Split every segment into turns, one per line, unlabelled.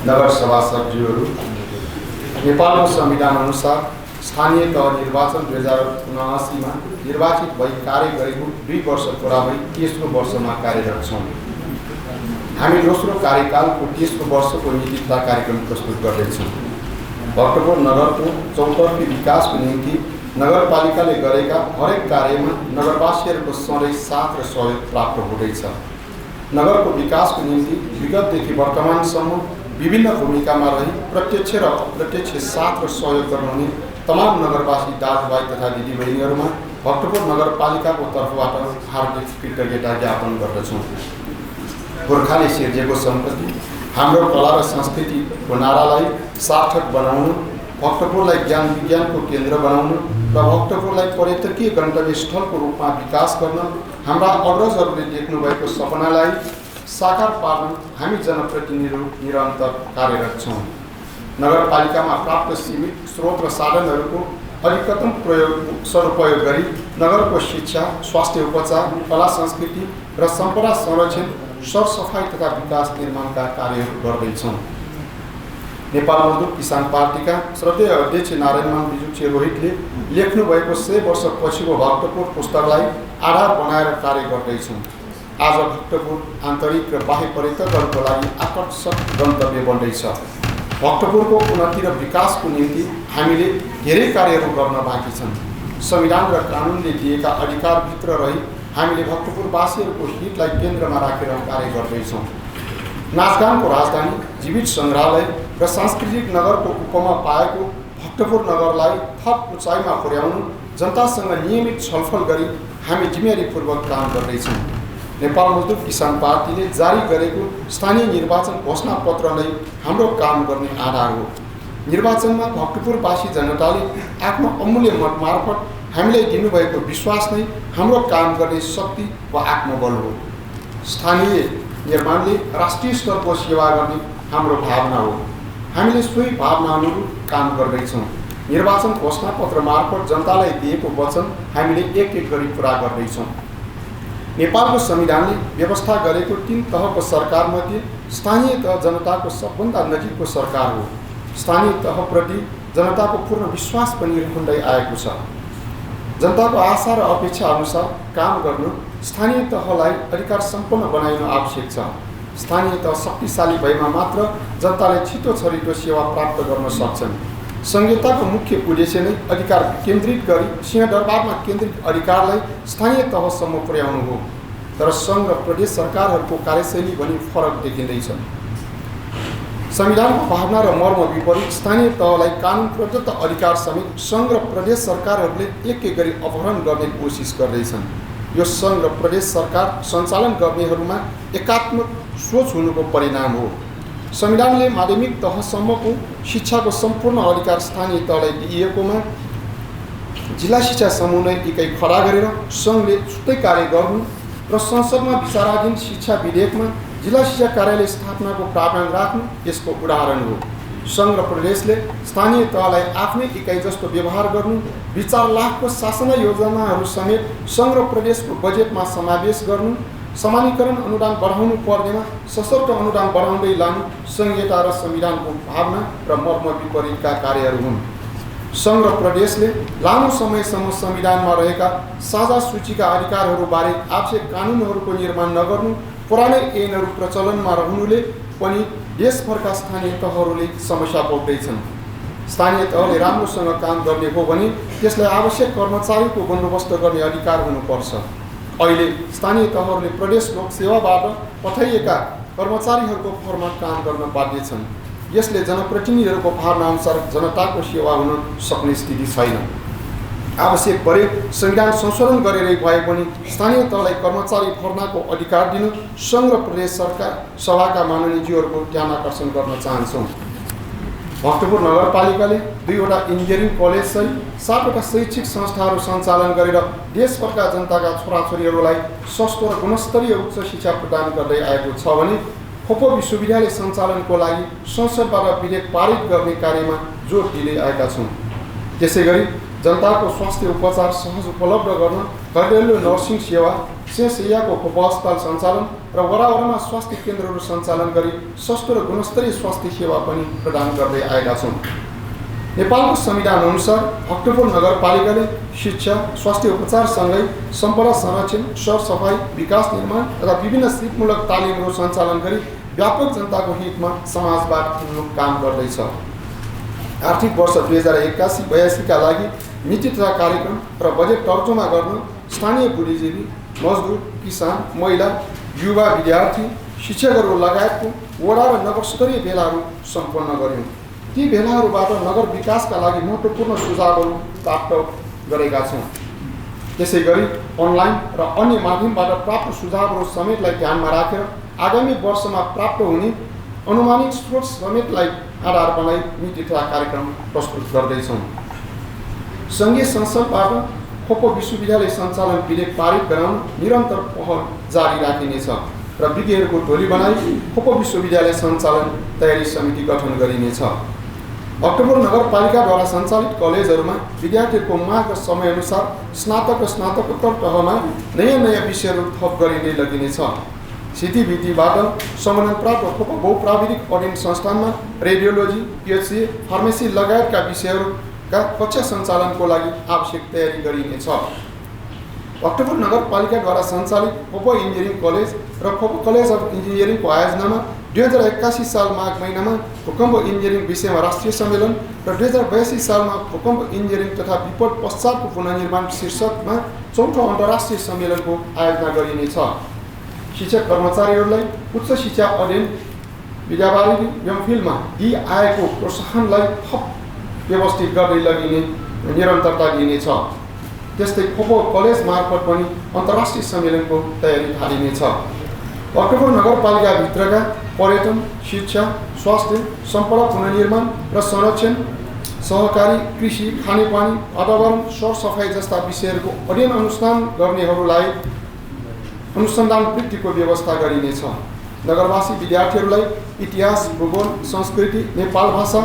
नगर सभासदज्यूहरू, नेपालको संविधान अनुसार स्थानीय तह निर्वाचन 2079 में निर्वाचित भई कार्य गरेको 2 वर्ष पूरा भई 30औं वर्षमा कार्यरत छौँ। हामी दोस्रो कार्यकालको 30औं वर्षको नीति तथा कार्यक्रम प्रस्तुत गर्दैछौँ। भक्तपुर नगरको चौतर्फी विकासको निम्ति नगरपालिकाले गरेका हरेक कार्यमा नगरवासीहरूको सधैँ साथ र सहयोग प्राप्त हुँदैछ। नगरको विकासको निम्ति विगतदेखि वर्तमानसम्म विभिन्न भूमिकामा रही प्रत्यक्ष र अप्रत्यक्ष साथ र सहयोग गर्नुहुने तमाम नगरवासी दाजुभाइ तथा दिदीबहिनीहरूमा भक्तपुर नगरपालिकाको तर्फबाट हार्दिक कृतज्ञता ज्ञापन गर्दछौँ। गोर्खाले सिर्जेको सम्पत्ति हाम्रो कला र संस्कृतिको नारालाई सार्थक बनाउनु, भक्तपुरलाई ज्ञान विज्ञानको केन्द्र बनाउनु र भक्तपुरलाई पर्यटकीय गन्तव्य स्थलको रूपमा विकास गर्न हाम्रा अग्रजहरूले देख्नुभएको सपनालाई साकार पार्न हामी जनप्रतिनिधिहरू निरन्तर कार्यरत छौँ। नगरपालिकामा प्राप्त सीमित स्रोत र साधनहरूको अधिकतम सदुपयोग गरी नगरको शिक्षा, स्वास्थ्य उपचार, कला संस्कृति र सम्पदा संरक्षण, सरसफाई तथा विकास निर्माणका कार्यहरू गर्दैछौँ। नेपाल मजदुर किसान पार्टीका श्रद्धेय अध्यक्ष नारायणमान बिजुक्छे रोहितले लेख्नुभएको 100 वर्ष पछिको भक्तपुर पुस्तकलाई आधार बनाएर कार्य गर्दैछौँ। आज भक्तपुर आन्तरिक र बाह्य पर्यटकहरूको लागि आकर्षक गन्तव्य बन्दैछ। भक्तपुरको उन्नति र विकासको निम्ति हामीले धेरै कार्यहरू गर्न बाँकी छन्। संविधान र कानुनले दिएका अधिकारभित्र रही हामीले भक्तपुरवासीहरूको हितलाई केन्द्रमा राखेर कार्य गर्दैछौँ। नाचगानको राजधानी, जीवित सङ्ग्रहालय र सांस्कृतिक नगरको उपमा पाएको भक्तपुर नगरलाई थप उचाइमा पुर्याउनु जनतासँग नियमित छलफल गरी हामी जिम्मेवारीपूर्वक काम गर्दैछौँ। नेपाल मजदुर किसान पार्टीले जारी गरेको स्थानीय निर्वाचन घोषणापत्र नै हाम्रो काम गर्ने आधार हो। निर्वाचनमा भक्तपुरवासी जनताले आफ्नो अमूल्य मत मार्फत हामीलाई दिनुभएको विश्वास नै हाम्रो काम गर्ने शक्ति वा आत्मबल हो। स्थानीय निर्माणले राष्ट्रिय स्तरको सेवा गर्ने हाम्रो भावना हो। हामीले सोही भावना अनुरूप काम गर्दैछौँ। निर्वाचन घोषणापत्र मार्फत जनतालाई दिएको वचन हामीले एक एक गरी पुरा गर्दैछौँ। नेपालको संविधानले व्यवस्था गरेको 3 तहको सरकारमध्ये स्थानीय तह जनताको सबभन्दा नजिकको सरकार हो। स्थानीय तहप्रति जनताको पूर्ण विश्वास पनि हुँदै आएको छ। जनताको आशा र अपेक्षा अनुसार काम गर्न स्थानीय तहलाई अधिकार सम्पन्न बनाउन आवश्यक छ। स्थानीय तह शक्तिशाली भएमा मात्र जनताले छिटो छरिटो सेवा प्राप्त गर्न सक्छन्। संहिताको मुख्य उद्देश्य नै अधिकार केन्द्रित गरी सिंहदरबारमा केन्द्रित अधिकारलाई स्थानीय तहसम्म पुर्याउनु हो। तर सङ्घ र प्रदेश सरकारहरूको कार्यशैली भनी फरक देखिँदैछ। संविधानको भावना र मर्म विपरीत स्थानीय तहलाई कानुन प्रदत्त अधिकार समेत सङ्घ र प्रदेश सरकारहरूले एक एक गरी अपहरण गर्ने कोसिस गर्दैछन्। यो सङ्घ र प्रदेश सरकार सञ्चालन गर्नेहरूमा एकात्मक सोच हुनुको परिणाम हो। संविधानले माध्यमिक तहसम्मको शिक्षाको सम्पूर्ण अधिकार स्थानीय तहलाई दिइएकोमा जिल्ला शिक्षा समूह इकाइ खडा गरेर सङ्घले छुट्टै कार्य गर्नु र संसदमा विचाराधीन शिक्षा विधेयकमा जिल्ला शिक्षा कार्यालय स्थापनाको प्रावधान राख्नु यसको उदाहरण हो। सङ्घ र प्रदेशले स्थानीय तहलाई आफ्नै इकाइ जस्तो व्यवहार गर्नु, विचार लाखको शासन योजनाहरू समेत सङ्घ र प्रदेशको बजेटमा समावेश गर्नु, समानीकरण अनुदान बढाउनु पर्नेमा सशक्त अनुदान बढाउँदै लानु संहिता र संविधानको भावना र मर्म विपरीतका कार्यहरू हुन्। सङ्घ र प्रदेशले लामो समयसम्म संविधानमा रहेका साझा सूचीका अधिकारहरूबारे आवश्यक कानुनहरूको निर्माण नगर्नु, पुरानै ऐनहरू प्रचलनमा रहनुले पनि देशभरका स्थानीय तहहरूले समस्या भोग्दैछन्। स्थानीय तहले राम्रोसँग काम गर्ने हो भने त्यसलाई आवश्यक कर्मचारीको बन्दोबस्त गर्ने अधिकार हुनुपर्छ। अहिले स्थानीय तहहरूले प्रदेश लोक सेवाबाट पठाइएका कर्मचारीहरूको फर्ममा काम गर्न बाध्य छन्। यसले जनप्रतिनिधिहरूको भावनाअनुसार जनताको सेवा हुन सक्ने स्थिति छैन। आवश्यक परे संविधान संशोधन गरेरै भए पनि स्थानीय तहलाई कर्मचारी भर्नाको अधिकार दिन सङ्घ र प्रदेश सरकार सभाका माननीयज्यूहरूको ध्यान आकर्षण गर्न चाहन्छौँ। भक्तपुर नगरपालिकाले 2वटा इन्जिनियरिङ कलेज सहित 7वटा शैक्षिक संस्थाहरू सञ्चालन गरेर देशभरका जनताका छोराछोरीहरूलाई सस्तो र गुणस्तरीय उच्च शिक्षा प्रदान गर्दै आएको छ भने खोपो विश्वविद्यालय सञ्चालनको लागि संसदबाट विधेयक पारित गर्ने कार्यमा जोड दिँदै आएका छौँ। त्यसै गरी जनताको स्वास्थ्य उपचार सहज उपलब्ध गर्न घरेलु नर्सिङ सेवा, सेवाको खोप अस्पताल सञ्चालन र वडावडामा स्वास्थ्य केन्द्रहरू सञ्चालन गरी सस्तो र गुणस्तरीय स्वास्थ्य सेवा पनि प्रदान गर्दै आएका छौँ। नेपालको संविधान अनुसार अक्टोबर नगरपालिकाले शिक्षा, स्वास्थ्य उपचारसँगै सम्पदा संरक्षण, सरसफाई, विकास निर्माण तथा विभिन्न सिपमूलक तालिमहरू सञ्चालन गरी व्यापक जनताको हितमा समाजवाद काम गर्दैछ। आर्थिक वर्ष 2081-82 का लागि नीति तथा कार्यक्रम र बजेट तर्जुमा गर्न स्थानीय बुद्धिजीवी, मजदुर, किसान, महिला, युवा, विद्यार्थी, शिक्षकहरू लगायतको वडा र नगर स्तरीय भेलाहरू सम्पन्न गर्यौँ। ती भेलाहरूबाट नगर विकासका लागि महत्त्वपूर्ण सुझावहरू प्राप्त गरेका छौँ। त्यसै गरी अनलाइन र अन्य माध्यमबाट प्राप्त सुझावहरू समेतलाई ध्यानमा राखेर आगामी वर्षमा प्राप्त हुने अनुमानित स्रोत समेतलाई आधार बनाई नीति तथा कार्यक्रम प्रस्तुत गर्दैछौँ। सङ्घीय संसदबाट खोप विश्वविद्यालय सञ्चालन विधेयक पारित गराउन निरन्तर पहल जारी राखिनेछ र विज्ञहरूको टोली बनाई खोप विश्वविद्यालय सञ्चालन तयारी समिति गठन गरिनेछ। अक्टोबर नगरपालिकाद्वारा सञ्चालित कलेजहरूमा विद्यार्थीहरूको माग र समयअनुसार स्नातक र स्नातकोत्तर तहमा नयाँ विषयहरू थप गरिँदै लगिनेछ। सिद्धिविधिबाट सम्बन्धन प्राप्त खोप बहुप्राविधिक अध्ययन संस्थानमा रेडियोलोजी, PHC, फार्मेसी लगायतका विषयहरूका कक्षा सञ्चालनको लागि आवश्यक तयारी गरिनेछ। अक्टोबर नगरपालिकाद्वारा सञ्चालित खोप इन्जिनियरिङ कलेज र खोप कलेज अफ इन्जिनियरिङको आयोजनामा 2081 साल माघ महिनामा भूकम्प इन्जिनियरिङ विषयमा राष्ट्रिय सम्मेलन र 2082 सालमा भूकम्प इन्जिनियरिङ तथा विपद पश्चातको पुनर्निर्माण शीर्षकमा चौथो अन्तर्राष्ट्रिय सम्मेलनको आयोजना गरिनेछ। शिक्षक कर्मचारीहरूलाई उच्च शिक्षा अध्ययन, विद्यावारिधि एमफिलमा दिई आएको प्रोत्साहनलाई थप व्यवस्थित गर्दै लगिने निरन्तरता दिइनेछ। त्यस्तै खोप कलेज मार्फत पनि अन्तर्राष्ट्रिय सम्मेलनको तयारी थालिनेछ। अक्टोबर नगरपालिकाभित्रका पर्यटन, शिक्षा, स्वास्थ्य, सम्पदा पुनर्निर्माण र संरक्षण, सहकारी, कृषि, खानेपानी, वातावरण, सरसफाई जस्ता विषयहरूको अध्ययन अनुसन्धान गर्नेहरूलाई अनुसन्धान वृत्तिको व्यवस्था गरिनेछ। नगरवासी विद्यार्थीहरूलाई इतिहास, भूगोल, संस्कृति, नेपाल भाषा,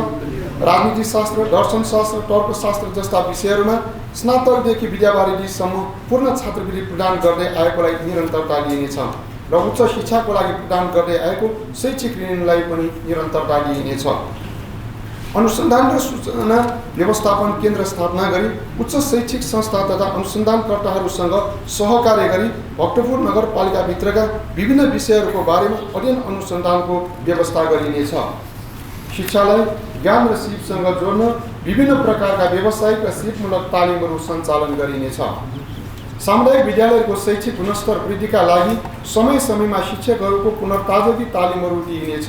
राजनीतिशास्त्र, दर्शनशास्त्र, तर्कशास्त्र जस्ता विषयहरूमा स्नातकदेखि विद्यावारिधीसम्म पूर्ण छात्रवृत्ति प्रदान गर्दै आएकोलाई निरन्तरता दिइनेछ र उच्च शिक्षाको लागि प्रदान गर्दै आएको शैक्षिक ऋणलाई पनि निरन्तरता दिइनेछ। अनुसन्धान र सूचना व्यवस्थापन केन्द्र स्थापना गरी उच्च शैक्षिक संस्था तथा अनुसन्धानकर्ताहरूसँग सहकार्य गरी भक्तपुर नगरपालिकाभित्रका विभिन्न विषयहरूको बारेमा अध्ययन अनुसन्धानको व्यवस्था गरिनेछ। शिक्षालाई ज्ञान र सिपसँग जोड्न विभिन्न प्रकारका व्यावसायिक र सिपमूलक तालिमहरू सञ्चालन गरिनेछ। सामुदायिक विद्यालयको शैक्षिक गुणस्तर वृद्धिका लागि समय समयमा शिक्षकहरूको पुनर्ताजगी तालिमहरू दिइनेछ।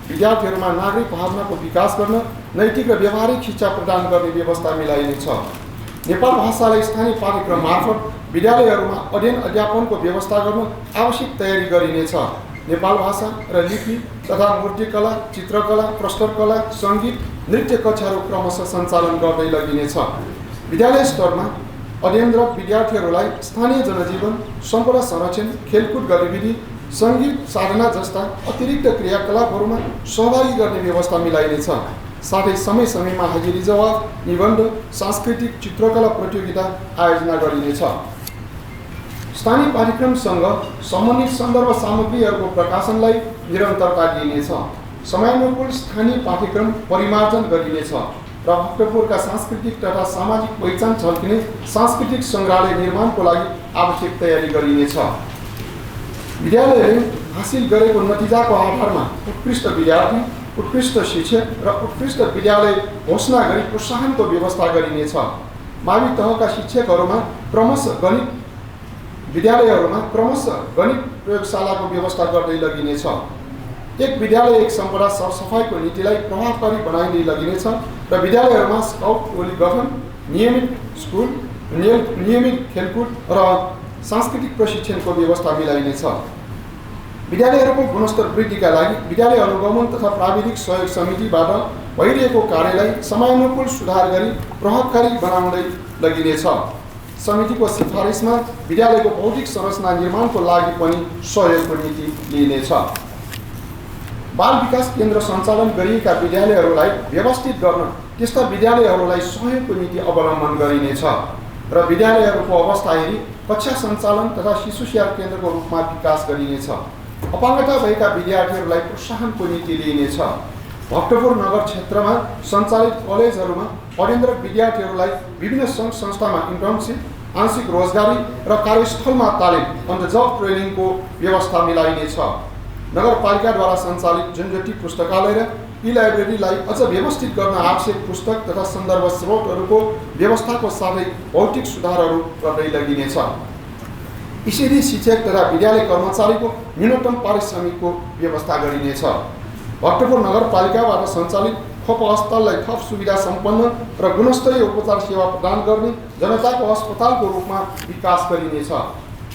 विद्यार्थीहरूमा नागरिक भावनाको विकास गर्न नैतिक र व्यावहारिक शिक्षा प्रदान गर्ने व्यवस्था मिलाइनेछ। नेपाल भाषालाई स्थानीय पाठ्यक्रम मार्फत विद्यालयहरूमा अध्ययन अध्यापनको व्यवस्था गर्न आवश्यक तयारी गरिनेछ। नेपाल भाषा र लिपि तथा मूर्तिकला, चित्रकला, प्रस्तरकला, सङ्गीत, नृत्य कक्षाहरू क्रमशः सञ्चालन गर्दै लगिनेछ। विद्यालय स्तरमा अध्ययनरत विद्यार्थीहरूलाई स्थानीय जनजीवन, सम्पदा संरक्षण, खेलकुद गतिविधि, सङ्गीत साधना जस्ता अतिरिक्त क्रियाकलापहरूमा सहभागी गर्ने व्यवस्था मिलाइनेछ। साथै समय समयमा हाजिरी जवाब, निबन्ध, सांस्कृतिक चित्रकला प्रतियोगिता आयोजना गरिनेछ। स्थानीय पाठ्यक्रमसँग सम्बन्धित सन्दर्भ सामग्रीहरूको प्रकाशनलाई निरन्तरता दिइनेछ। समयानुकूल स्थानीय पाठ्यक्रम परिमार्जन गरिनेछ र भक्तपुरका सांस्कृतिक तथा सामाजिक पहिचान झल्किने सांस्कृतिक सङ्ग्रहालय निर्माणको लागि आवश्यक तयारी गरिनेछ। विद्यालयले हासिल गरेको नतिजाको आधारमा उत्कृष्ट विद्यार्थी, उत्कृष्ट शिक्षक र उत्कृष्ट विद्यालय घोषणा गरी प्रोत्साहनको व्यवस्था गरिनेछ। मावि तहका शिक्षकहरूमा क्रमशः गणित प्रयोगशालाको व्यवस्था गर्दै लगिनेछ। एक विद्यालय एक सम्पदा सरसफाइको नीतिलाई प्रभावकारी बनाइँदै लगिनेछ र विद्यालयहरूमा स्काउट टोली गठन, नियमित स्कुल, नियमित खेलकुद र सांस्कृतिक प्रशिक्षणको व्यवस्था मिलाइनेछ। विद्यालयहरूको गुणस्तर वृद्धिका लागि विद्यालय अनुगमन तथा प्राविधिक सहयोग समितिबाट भइरहेको कार्यलाई समयानुकूल सुधार गरी प्रभावकारी बनाउँदै लगिनेछ। समितिको सिफारिसमा विद्यालयको भौतिक संरचना निर्माणको लागि पनि सहयोगको नीति लिइनेछ। बाल विकास केन्द्र सञ्चालन गरिएका विद्यालयहरूलाई व्यवस्थित गर्न त्यस्ता विद्यालयहरूलाई सहयोगको नीति अवलम्बन गरिनेछ र विद्यालयहरूको अवस्था हेरी कक्षा सञ्चालन तथा शिशु सेवा केन्द्रको रूपमा विकास गरिनेछ। अपाङ्गता भएका विद्यार्थीहरूलाई प्रोत्साहनको नीति लिइनेछ। भक्तपुर नगर क्षेत्रमा सञ्चालित कलेजहरूमा अध्ययनरत विद्यार्थीहरूलाई विभिन्न सङ्घ संस्थामा इन्टर्नसिप, आंशिक रोजगारी र कार्यस्थलमा तालिम अन्त जब ट्रेनिङको व्यवस्था मिलाइनेछ। नगरपालिकाद्वारा सञ्चालित जनजाति पुस्तकालय र ई-लाइब्रेरीलाई अझ व्यवस्थित गर्न आवश्यक पुस्तक तथा सन्दर्भ स्रोतहरूको व्यवस्थाको साथै भौतिक सुधारहरू गर्दै लगिनेछ। यसरी शिक्षक तथा विद्यालय कर्मचारीको न्यूनतम पारिश्रमिकको व्यवस्था गरिनेछ। भक्तपुर नगरपालिकाबाट सञ्चालित खोप अस्पताललाई थप सुविधा सम्पन्न र गुणस्तरीय उपचार सेवा प्रदान गर्ने जनताको अस्पतालको रूपमा विकास गरिनेछ।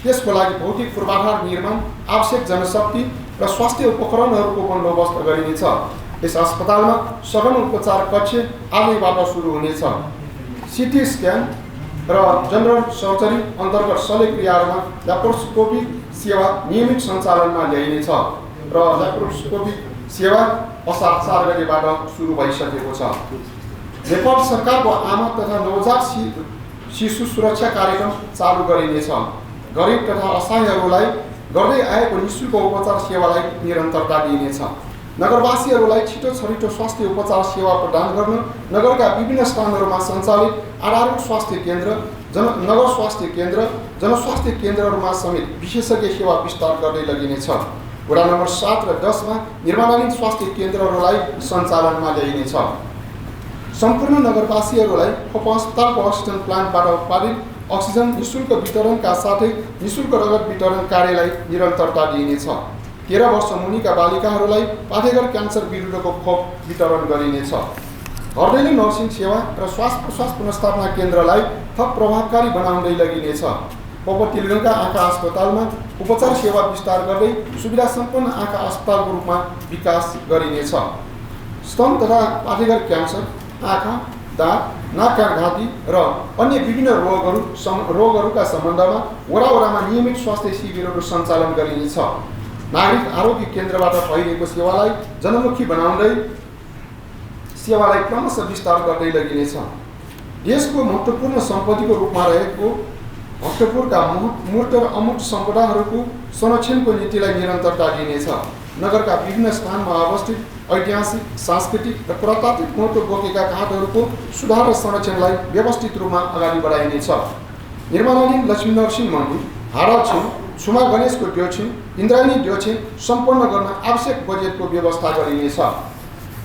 त्यसको लागि भौतिक पूर्वाधार निर्माण, आवश्यक जनशक्ति र स्वास्थ्य उपकरणहरूको बन्दोबस्त गरिनेछ। यस अस्पतालमा सघन उपचार कक्ष आजैबाट सुरु हुनेछ। सिटी स्क्यान र जनरल सर्जरी अन्तर्गत शल्यक्रियाहरूमा ल्याप्रोस्कोपिक सेवा नियमित सञ्चालनमा ल्याइनेछ र ल्याप्रोस्कोपिक सेवा असार 4 गतेबाट सुरु भइसकेको छ। नेपाल सरकारको आमा तथा नवजात शिशु सुरक्षा कार्यक्रम चालु गरिनेछ। गरिब तथा असहायहरूलाई गर्दै आएको निःशुल्क उपचार सेवालाई निरन्तरता दिइनेछ। नगरवासीहरूलाई छिटो छरिटो स्वास्थ्य उपचार सेवा प्रदान गर्न नगरका विभिन्न स्थानहरूमा सञ्चालित आधारभूत स्वास्थ्य केन्द्र, नगर स्वास्थ्य केन्द्र, जनस्वास्थ्य केन्द्रहरूमा समेत विशेषज्ञ सेवा विस्तार गर्दै लगिनेछ। वडा नम्बर 7 र 10 मा निर्माणाधीन स्वास्थ्य केन्द्रहरूलाई सञ्चालनमा ल्याइनेछ। सम्पूर्ण नगरवासीहरूलाई खोप अस्पतालको अक्सिजन प्लान्टबाट उत्पादित अक्सिजन निःशुल्क वितरणका साथै निःशुल्क रगत वितरण कार्यलाई निरन्तरता दिइनेछ। 13 वर्ष मुनिका बालिकाहरूलाई पाथेघर क्यान्सर विरुद्धको खोप वितरण गरिनेछ। हर्दैलो नर्सिङ सेवा र श्वास प्रश्वास पुनर्स्थापना केन्द्रलाई थप प्रभावकारी बनाउँदै लगिनेछ। पपतिलगढका आँखा अस्पतालमा उपचार सेवा विस्तार गर्दै सुविधा सम्पन्न आँखा अस्पतालको रूपमा विकास गरिनेछ। स्तन तथा पाथेघर क्यान्सर, आँखा, दाँत, नाक घाँटी र अन्य विभिन्न रोगहरूका सम्बन्धमा वडामा नियमित स्वास्थ्य शिविरहरू सञ्चालन गरिनेछ। नागरिक आरोग्य केन्द्रबाट भइरहेको सेवालाई जनमुखी बनाउँदै सेवालाई क्रमशः विस्तार गर्दै लगिनेछ। देशको महत्त्वपूर्ण सम्पत्तिको रूपमा रहेको भक्तपुरका मूर्त र अमूर्त सम्पदाहरूको संरक्षणको नीतिलाई निरन्तरता दिइनेछ। नगरका विभिन्न स्थानमा अवस्थित ऐतिहासिक, सांस्कृतिक र पुरातात्विक महत्त्व बोकेका घाटहरूको सुधार र संरक्षणलाई व्यवस्थित रूपमा अगाडि बढाइनेछ। निर्माणाधीन लक्ष्मी नरसिंह मन्दिर, हाडाछिन, छुमा गणेशको ड्योछिन, इन्द्रायणी ड्योछिन सम्पन्न गर्न आवश्यक बजेटको व्यवस्था गरिनेछ।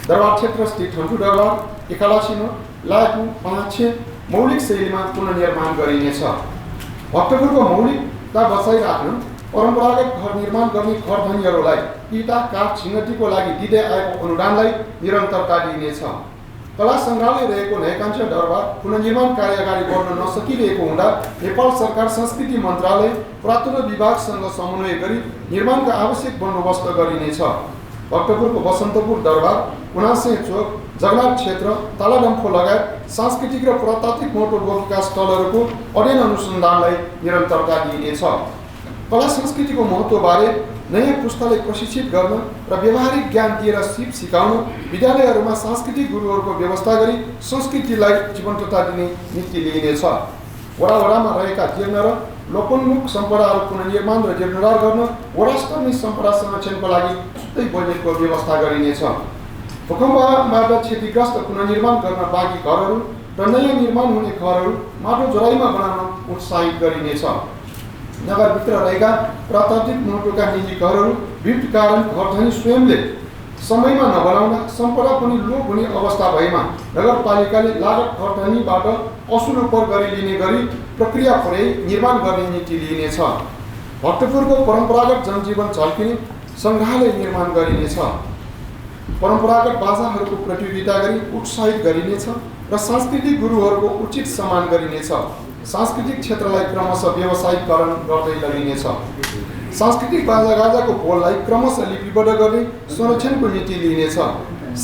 दरबार क्षेत्र स्थित हन्जु दरबार, एकालाछिनो, लायकु, पाँचे मौलिक शैलीमा पुनर्निर्माण गरिनेछ। भक्तपुरको मौलिकता बचाइराख्न परम्परागत घर निर्माण गर्ने घरधनीहरूलाई इँटा, काठ, छिन्नटीको लागि दिँदै आएको अनुदानलाई निरन्तरता दिइनेछ। कला सङ्ग्रहालय रहेको नयाकाञ्च दरबार पुनर्निर्माण कार्य अगाडि बढ्न नसकिरहेको हुँदा नेपाल सरकार संस्कृति मन्त्रालय, पुरातत्व विभागसँग समन्वय गरी निर्माणका आवश्यक बन्दोबस्त गरिनेछ। भक्तपुरको बसन्तपुर दरबार, उनासे चोक, जगन्नाथ क्षेत्र, तालाडम्फो लगायत सांस्कृतिक र पुरातात्विक महत्त्व बोकेका स्थलहरूको अध्ययन अनुसन्धानलाई निरन्तरता दिइनेछ। कला संस्कृतिको महत्त्वबारे नयाँ पुस्तालाई प्रशिक्षित गर्न र व्यावहारिक ज्ञान दिएर सिकाउन विद्यालयहरूमा सांस्कृतिक गुरुहरूको व्यवस्था गरी संस्कृतिलाई जीवन्तता दिने नीति लिइनेछ। वडामा रहेका जीर्ण र लोकोन्मुख सम्पदाहरू पुनर्निर्माण र जीर्णोद्धार गर्न वडा स्तरीय सम्पदा संरक्षणको लागि छुट्टै बजेटको व्यवस्था गरिनेछ। भूकम्पबाट क्षतिग्रस्त पुनर्निर्माण गर्न बाँकी घरहरू र नयाँ निर्माण हुने घरहरू माटो जोराइमा बनाउन उत्साहित गरिनेछ। नगरभित्र रहेका पुरातात्विक महत्त्वका निजी घरहरू विद्युत कारण घरधनी स्वयंले समयमा नबनाउँदा सम्पदा पनि लोप हुने अवस्था भएमा नगरपालिकाले लागत घरधनीबाट असुल उपर गरिलिने गरी प्रक्रिया पुर्याई निर्माण गर्ने नीति लिइनेछ। भक्तपुरको परम्परागत जनजीवन झल्किने सङ्ग्रहालय निर्माण गरिनेछ। परम्परागत बाजाहरूको प्रतियोगिता गरी उत्साहित गरिनेछ र सांस्कृतिक गुरुहरूको उचित सम्मान गरिनेछ। सांस्कृतिक क्षेत्रलाई क्रमशः व्यवसायीकरण गर्दै लगिनेछ। सांस्कृतिक बाजागाजाको बोललाई क्रमशः लिपिबद्ध गर्दै संरक्षणको नीति लिइनेछ।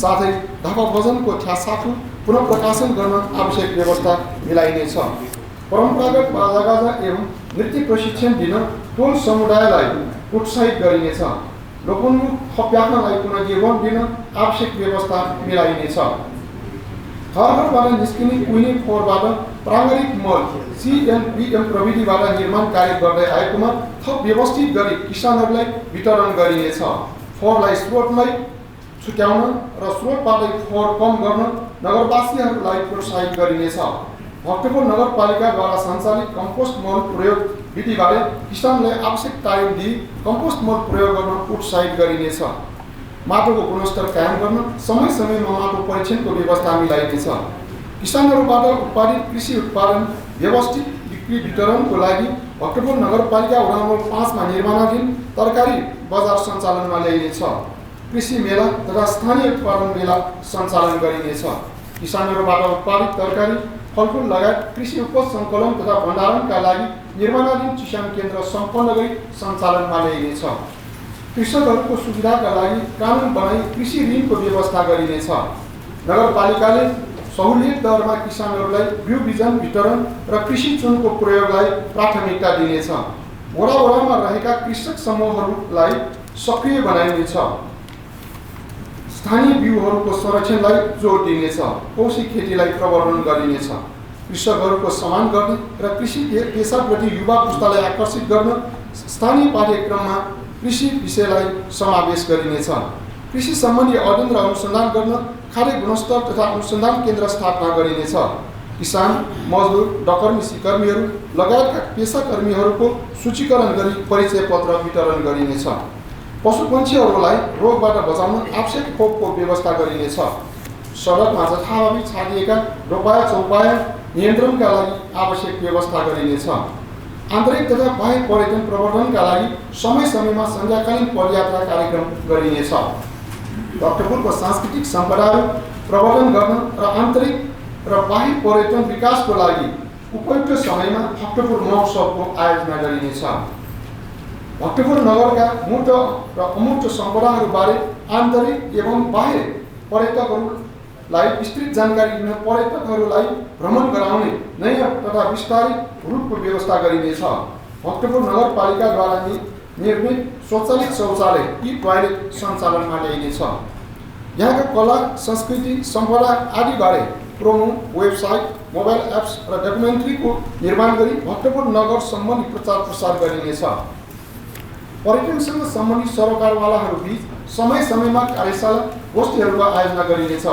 साथै ढाका भजनको ठ्यासाफु पुनः प्रकाशन गर्न आवश्यक व्यवस्था मिलाइनेछ। परम्परागत बाजागाजा एवं नृत्य प्रशिक्षण दिन टोल समुदायलाई उत्साहित गरिनेछ। लोकोन्मुख थप्याक्नलाई पुनर्जीवन दिन आवश्यक व्यवस्था मिलाइनेछ। घरबाट निस्किने कुहिने फोहोरबाट प्राङ्गारिक मल CNPM प्रविधिबाट निर्माण कार्य गर्दै आएकोमा थप व्यवस्थित गरी किसानहरूलाई वितरण गरिनेछ। फोहोरलाई स्रोतलाई छुट्याउन र स्रोतबाटै फोहोर कम गर्न नगरवासीहरूलाई प्रोत्साहित गरिनेछ। भक्तपुर नगरपालिकाद्वारा सञ्चालित कम्पोस्ट मल प्रयोग विधिबारे किसानलाई आवश्यक तालिम दिई कम्पोस्ट मल प्रयोग गर्न प्रोत्साहित गरिनेछ। माटोको गुणस्तर कायम गर्न समय समयमा माटो परीक्षणको व्यवस्था मिलाइनेछ। किसानहरूबाट उत्पादित कृषि उत्पादन व्यवस्थित बिक्री वितरणको लागि भक्तपुर नगरपालिका वडा नम्बर 5 मा निर्माणाधीन तरकारी बजार सञ्चालनमा ल्याइनेछ। कृषि मेला तथा स्थानीय उत्पादन मेला सञ्चालन गरिनेछ। किसानहरूबाट उत्पादित तरकारी फलफुल लगायत कृषि उपज सङ्कलन तथा भण्डारणका लागि निर्माणाधीन चिसान केन्द्र सम्पन्न गरी सञ्चालनमा ल्याइनेछ। कृषकहरूको सुविधाका लागि कानुन बनाई कृषि ऋणको व्यवस्था गरिनेछ। नगरपालिकाले सहुलियत दरमा किसानहरूलाई बिउ बिजन वितरण र कृषि चुनको प्रयोगलाई प्राथमिकता दिनेछ। वडामा रहेका कृषक समूहहरूलाई सक्रिय बनाइनेछ। स्थानीय बिउहरूको संरक्षणलाई जोड दिनेछ। कोशी खेतीलाई प्रवर्धन गरिनेछ। कृषकहरूको सम्मान गर्ने र कृषि पेसाप्रति युवा पुस्तालाई आकर्षित गर्न स्थानीय पाठ्यक्रममा कृषि विषयलाई समावेश गरिनेछ। कृषि सम्बन्धी अध्ययन र अनुसन्धान गर्न खाद्य गुणस्तर तथा अनुसन्धान केन्द्र स्थापना गरिनेछ। किसान, मजदुर, डकर्मी सिकर्मीहरू लगायतका पेसाकर्मीहरूको सूचीकरण गरी परिचय पत्र वितरण गरिनेछ। पशुपक्षीहरूलाई रोगबाट बचाउन आवश्यक खोपको व्यवस्था गरिनेछ। सडकमा जथाभावी छाडिएका रोपाया चौपाया नियन्त्रणका लागि आवश्यक व्यवस्था गरिनेछ। आन्तरिक तथा बाह्य पर्यटन प्रवर्धनका लागि समय समयमा सन्ध्याकालीन पदयात्रा कार्यक्रम गरिनेछ। भक्तपुरको सांस्कृतिक सम्पदाहरू प्रवर्धन गर्न र आन्तरिक र बाह्य पर्यटन विकासको लागि उपयुक्त समयमा भक्तपुर महोत्सवको आयोजना गरिनेछ। भक्तपुर नगरका मूर्त र अमूर्त सम्पदाहरूबारे आन्तरिक एवं बाह्य पर्यटकहरूलाई विस्तृत जानकारी दिन पर्यटकहरूलाई भ्रमण गराउने नयाँ तथा विस्तारित रूपको व्यवस्था गरिनेछ। भक्तपुर नगरपालिकाद्वारा निर्मित स्वचालित शौचालय टोयलेट सञ्चालनमा ल्याइनेछ। यहाँका कला, संस्कृति, सम्पदा आदिबारे प्रोमो, वेबसाइट, मोबाइल एप्स र डकुमेन्ट्रीको निर्माण गरी भक्तपुर नगर सम्बन्धी प्रचार प्रसार गरिनेछ। पर्यटनसँग सम्बन्धित सरोकारवालाहरू बीच समय समयमा कार्यशाला गोष्ठीहरूको आयोजना गरिनेछ।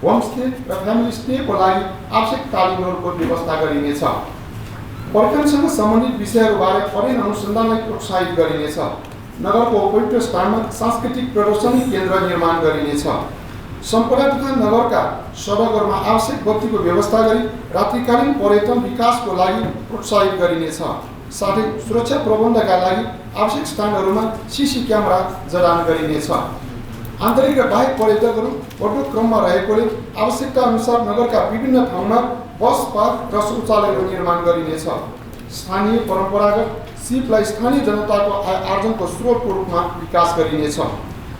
होमस्टे र फ्यामिली स्टेको लागि आवश्यक तालिमहरूको व्यवस्था गरिनेछ। पर्यटनसँग सम्बन्धित विषयहरूबारे अध्ययन अनुसन्धानलाई प्रोत्साहित गरिनेछ। नगरको उपयुक्त स्थानमा सांस्कृतिक प्रदर्शनी केन्द्र निर्माण गरिनेछ। सम्पदा तथा नगरका सडकहरूमा आवश्यक बत्तीको व्यवस्था गरी रात्रिकालीन पर्यटन विकासको लागि प्रोत्साहित गरिनेछ। साथै सुरक्षा प्रबन्धका लागि आवश्यक स्थानहरूमा CC क्यामेरा जडान गरिनेछ। आन्तरिक र बाह्य पर्यटकहरू बढ्दो क्रममा रहेकोले आवश्यकता अनुसार नगरका विभिन्न ठाउँमा बस पार्क र शौचालयहरू निर्माण गरिनेछ। स्थानीय परम्परागत सिपलाई स्थानीय जनताको आय आर्जनको स्रोतको रूपमा विकास गरिनेछ।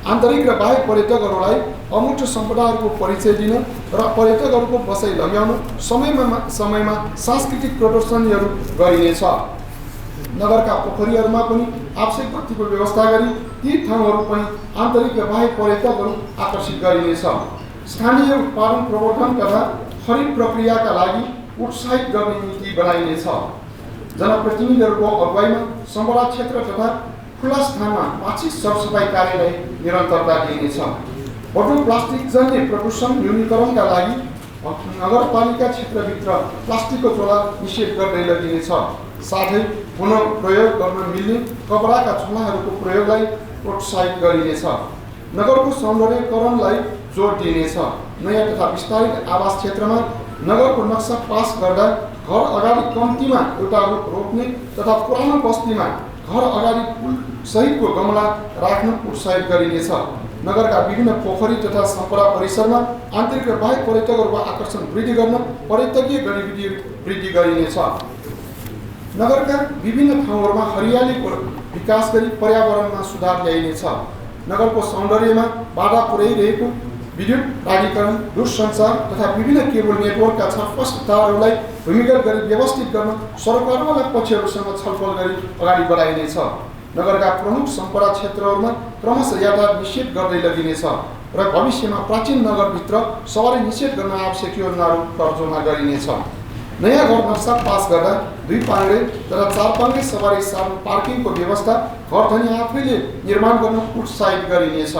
आन्तरिक र बाह्य पर्यटकहरूलाई अमूर्त सम्पदाहरूको परिचय दिन र पर्यटकहरूको बसाइ लगाउन समयमा सांस्कृतिक प्रदर्शनीहरू गरिनेछ। नगरका पोखरीहरूमा पनि आवश्यक बत्तीको व्यवस्था गरी ती ठाउँहरू पनि आन्तरिक र बाह्य पर्यटकहरू आकर्षित गरिनेछ। स्थानीय उत्पादन प्रवर्धन तथा खरिद प्रक्रियाका लागि उत्साहित गर्ने नीति बनाइनेछ। जनप्रतिनिधिहरूको अगुवाईमा सम्पदा क्षेत्र तथा खुला स्थानमा माछी सरसफाइ कार्यलाई निरन्तरता दिइनेछ। बढ्दो प्लास्टिक जन्य प्रदूषण न्यूनीकरणका लागि नगरपालिका क्षेत्रभित्र प्लास्टिकको झोला निषेध गर्दै लगिनेछ। साथै पुनः प्रयोग गर्न मिल्ने कपडाका झोलाहरूको प्रयोगलाई प्रोत्साहित गरिनेछ। नगरको सौन्दर्यकरणलाई जोड दिइनेछ। नयाँ तथा विस्तारित आवास क्षेत्रमा नगरको नक्सा पास गर्दा घर अगाडि कम्तीमा एउटा रुख रोप्ने तथा पुरानो बस्तीमा घर अगाडि पुल सहितको गमला राख्न प्रोत्साहित गरिनेछ। नगरका विभिन्न पोखरी तथा सम्पदा परिसरमा आन्तरिक र बाह्य पर्यटकहरूको आकर्षण वृद्धि गर्न पर्यटकीय गतिविधि वृद्धि गरिनेछ। नगरका विभिन्न ठाउँहरूमा हरियालीको विकास गरी पर्यावरणमा सुधार ल्याइनेछ। नगरको सौन्दर्यमा बाधा पुर्याइरहेको विद्युत प्राधिकरण, दूरसञ्चार तथा विभिन्न केबल नेटवर्कका छटपस्ट तारहरूलाई भूमिगत गरी व्यवस्थित गर्न सरकारवाला पक्षहरूसँग छलफल गरी अगाडि बढाइनेछ। नगरका प्रमुख सम्पदा क्षेत्रहरूमा क्रमशः यातायात निषेध गर्दै लगिनेछ र भविष्यमा प्राचीन नगरभित्र सवारी निषेध गर्न आवश्यक योजनाहरू तर्जुमा गरिनेछ। नयाँ घर नक्सा पास गर्दा 2 पाङ्ग्रे तथा 4 पाङ्ग्रे सवारी साधन पार्किङको व्यवस्था घरधनी आफैले निर्माण गर्न उत्साहित गरिनेछ।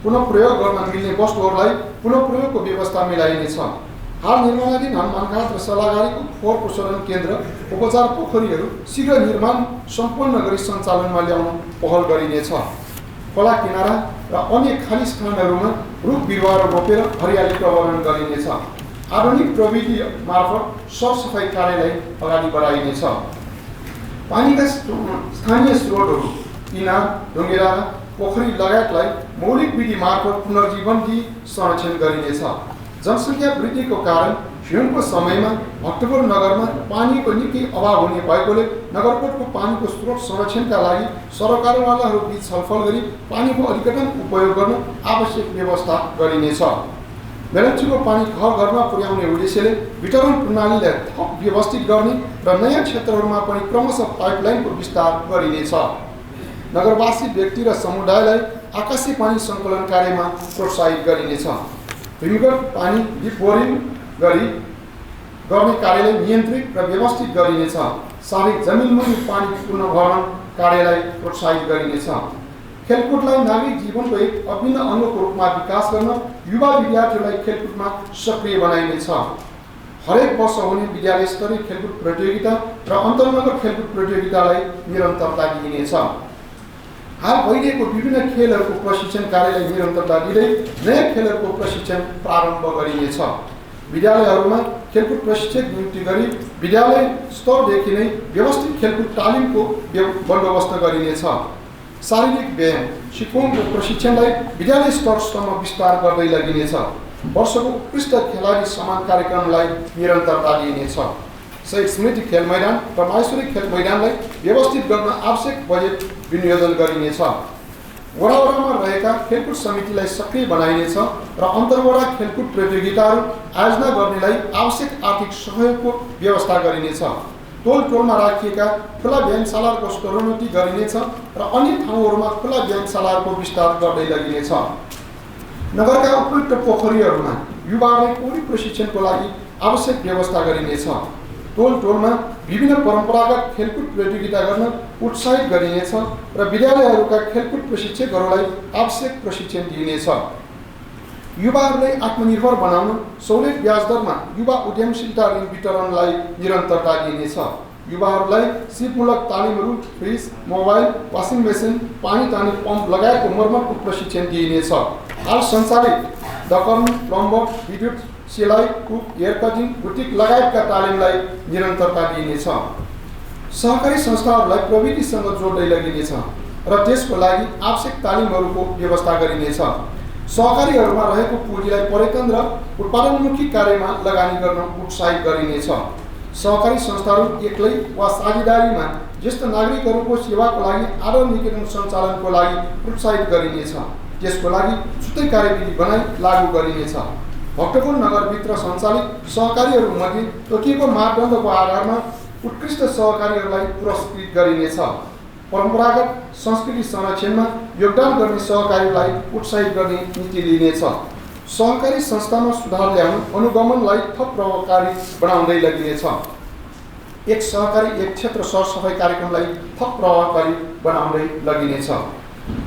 पुनः प्रयोग गर्न मिल्ने वस्तुहरूलाई पुनः प्रयोगको व्यवस्था मिलाइनेछ। हाल निर्माणाधीन हनुमानघाट र सल्लाहगारीको फोहोर प्रशोधन केन्द्र उपचार पोखरीहरू शीघ्र निर्माण सम्पन्न गरी सञ्चालनमा ल्याउन पहल गरिनेछ। खोला किनारा र अन्य खाली स्थानहरूमा रुख बिरुवाहरू रोपेर हरियाली प्रवर्धन गरिनेछ। आधुनिक प्रविधि मार्फत सरसफाई कार्यलाई अगाडि बढाइनेछ। पानीका स्थानीय स्रोतहरू इनार, ढुङ्गेरा, पोखरी लगायतलाई मौलिक विधि मार्फत पुनर्जीवन दिई संरक्षण गरिनेछ। जनसङ्ख्या वृद्धिको कारण हिउँको समयमा भक्तपुर नगरमा पानीको निकै अभाव हुने भएकोले नगरकोटको पानीको स्रोत संरक्षणका लागि सरकारवालाहरू बीच छलफल गरी पानीको अधिकतम उपयोग गर्न आवश्यक व्यवस्था गरिनेछ। मेलम्चीको पानी घर घरमा पुर्याउने उद्देश्यले वितरण प्रणालीलाई थप व्यवस्थित गर्ने र नयाँ क्षेत्रहरूमा पनि क्रमशः पाइपलाइनको विस्तार गरिनेछ। नगरवासी व्यक्ति र समुदायलाई आकाशी पानी सङ्कलन कार्यमा प्रोत्साहित गरिनेछ। भूमिगत पानी डिप बोरिङ गर्ने कार्यलाई नियन्त्रित र व्यवस्थित गरिनेछ। साथै जमिनमुनि पानी पुनर्भरण कार्यलाई प्रोत्साहित गरिनेछ। खेलकुदलाई नागरिक जीवनको एक अभिन्न अङ्गको रूपमा विकास गर्न युवा विद्यार्थीहरूलाई खेलकुदमा सक्रिय बनाइनेछ। हरेक वर्ष हुने विद्यालय स्तरीय खेलकुद प्रतियोगिता र अन्तर्नगर खेलकुद प्रतियोगितालाई निरन्तरता दिइनेछ। हाल भइरहेको विभिन्न खेलहरूको प्रशिक्षण कार्यलाई निरन्तरता दिँदै नयाँ खेलहरूको प्रशिक्षण प्रारम्भ गरिनेछ। विद्यालयहरूमा खेलकुद प्रशिक्षक नियुक्ति गरी विद्यालय स्तरदेखि नै व्यवस्थित खेलकुद तालिमको बन्दोबस्त गरिनेछ। शारीरिक व्यायाम सिकोङको प्रशिक्षणलाई विद्यालय स्तरसम्म विस्तार गर्दै लगिनेछ। वर्षको उत्कृष्ट खेलाडी सम्मान कार्यक्रमलाई निरन्तरता दिइनेछ। शहीद स्मृति खेल मैदान र माहेश्वरी खेल मैदानलाई व्यवस्थित गर्न आवश्यक बजेट विनियोजन गरिनेछ। वडावडामा रहेका खेलकुद समितिलाई सक्रिय बनाइनेछ र अन्तर्वडा खेलकुद प्रतियोगिताहरू आयोजना गर्नेलाई आवश्यक आर्थिक सहयोगको व्यवस्था गरिनेछ। टोल टोलमा राखिएका खुला व्यायामशालाहरूको स्तरोन्नति गरिनेछ र अन्य ठाउँहरूमा खुला व्यायामशालाहरूको विस्तार गर्दै लगिनेछ। नगरका उपयुक्त पोखरीहरूमा युवाहरूलाई पौडी प्रशिक्षणको लागि आवश्यक व्यवस्था गरिनेछ। टोल टोलमा विभिन्न परम्परागत खेलकुद प्रतियोगिता गर्न उत्साहित गरिनेछ र विद्यालयहरूका खेलकुद प्रशिक्षकहरूलाई आवश्यक प्रशिक्षण दिइनेछ। युवाहरूलाई आत्मनिर्भर बनाउन सहुलियत ब्याज दरमा युवा उद्यमशीलता ऋण वितरणलाई निरन्तरता दिइनेछ। युवाहरूलाई सिपमूलक तालिमहरू, फ्रिज, मोबाइल, वासिङ मेसिन, पानी तान्ने पम्प लगायतको मर्मतको प्रशिक्षण दिइनेछ। हाल सञ्चालित दकर्म, प्लम्बर, विद्युत, सिलाइ, कुक, हेयर कटिङ, बुटिक लगायतका तालिमलाई निरन्तरता दिइनेछ। सहकारी संस्थाहरूलाई प्रविधिसँग जोड्दै लगिनेछ र त्यसको लागि आवश्यक तालिमहरूको व्यवस्था गरिनेछ। सहकारीहरूमा रहेको पुँजीलाई पर्यटन र उत्पादनमुखी कार्यमा लगानी गर्न उत्साहित गरिनेछ। सहकारी संस्थाहरू एक्लै वा साझेदारीमा ज्येष्ठ नागरिकहरूको सेवाको लागि आदर निकेतन सञ्चालनको लागि प्रोत्साहित गरिनेछ। त्यसको लागि छुट्टै कार्यविधि बनाई लागू गरिनेछ। भक्तपुर नगरभित्र सञ्चालित सहकारीहरूमध्ये तोकिएको मापदण्डको आधारमा उत्कृष्ट सहकारीहरूलाई पुरस्कृत गरिनेछ। परम्परागत संस्कृति संरक्षणमा योगदान गर्ने सहकारीलाई उत्साहित गर्ने नीति लिइनेछ। सहकारी संस्थामा सुधार ल्याउन अनुगमनलाई थप प्रभावकारी बनाउँदै लगिनेछ। एक सहकारी एक क्षेत्र सरसफाइ कार्यक्रमलाई थप प्रभावकारी बनाउँदै लगिनेछ।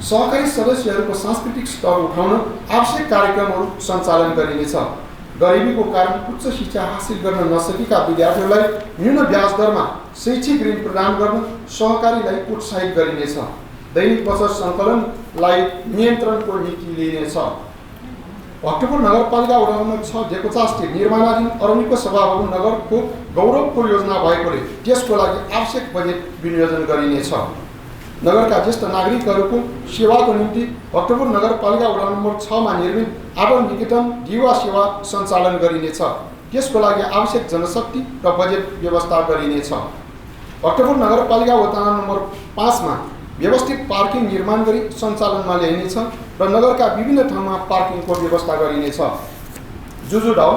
सहकारी सदस्यहरूको सांस्कृतिक स्तर उठाउन आवश्यक कार्यक्रमहरू सञ्चालन गरिनेछ। गरिबीको कारण उच्च शिक्षा हासिल गर्न नसकेका विद्यार्थीहरूलाई न्यून ब्याज दरमा शैक्षिक ऋण प्रदान गर्न सहकारीलाई उत्साहित गरिनेछ। दैनिक बचत सङ्कलनलाई नियन्त्रणको नीति लिइनेछ। भक्तपुर नगरपालिका वडा नम्बर 6 डेकोचा स्थित निर्माणाधीन अरनिको सभाभवन नगरको गौरवको योजना भएकोले त्यसको लागि आवश्यक बजेट विनियोजन गरिनेछ। नगरका ज्येष्ठ नागरिकहरूको सेवाको निम्ति भक्तपुर नगरपालिका वडा नम्बर 6 मा निर्मित आदर निकेतन युवा सेवा सञ्चालन गरिनेछ। त्यसको लागि आवश्यक जनशक्ति र बजेट व्यवस्था गरिनेछ। भक्तपुर नगरपालिका वडा नम्बर 5 मा व्यवस्थित पार्किङ निर्माण गरी सञ्चालनमा ल्याइनेछ र नगरका विभिन्न ठाउँमा पार्किङको व्यवस्था गरिनेछ। जुजुडाउ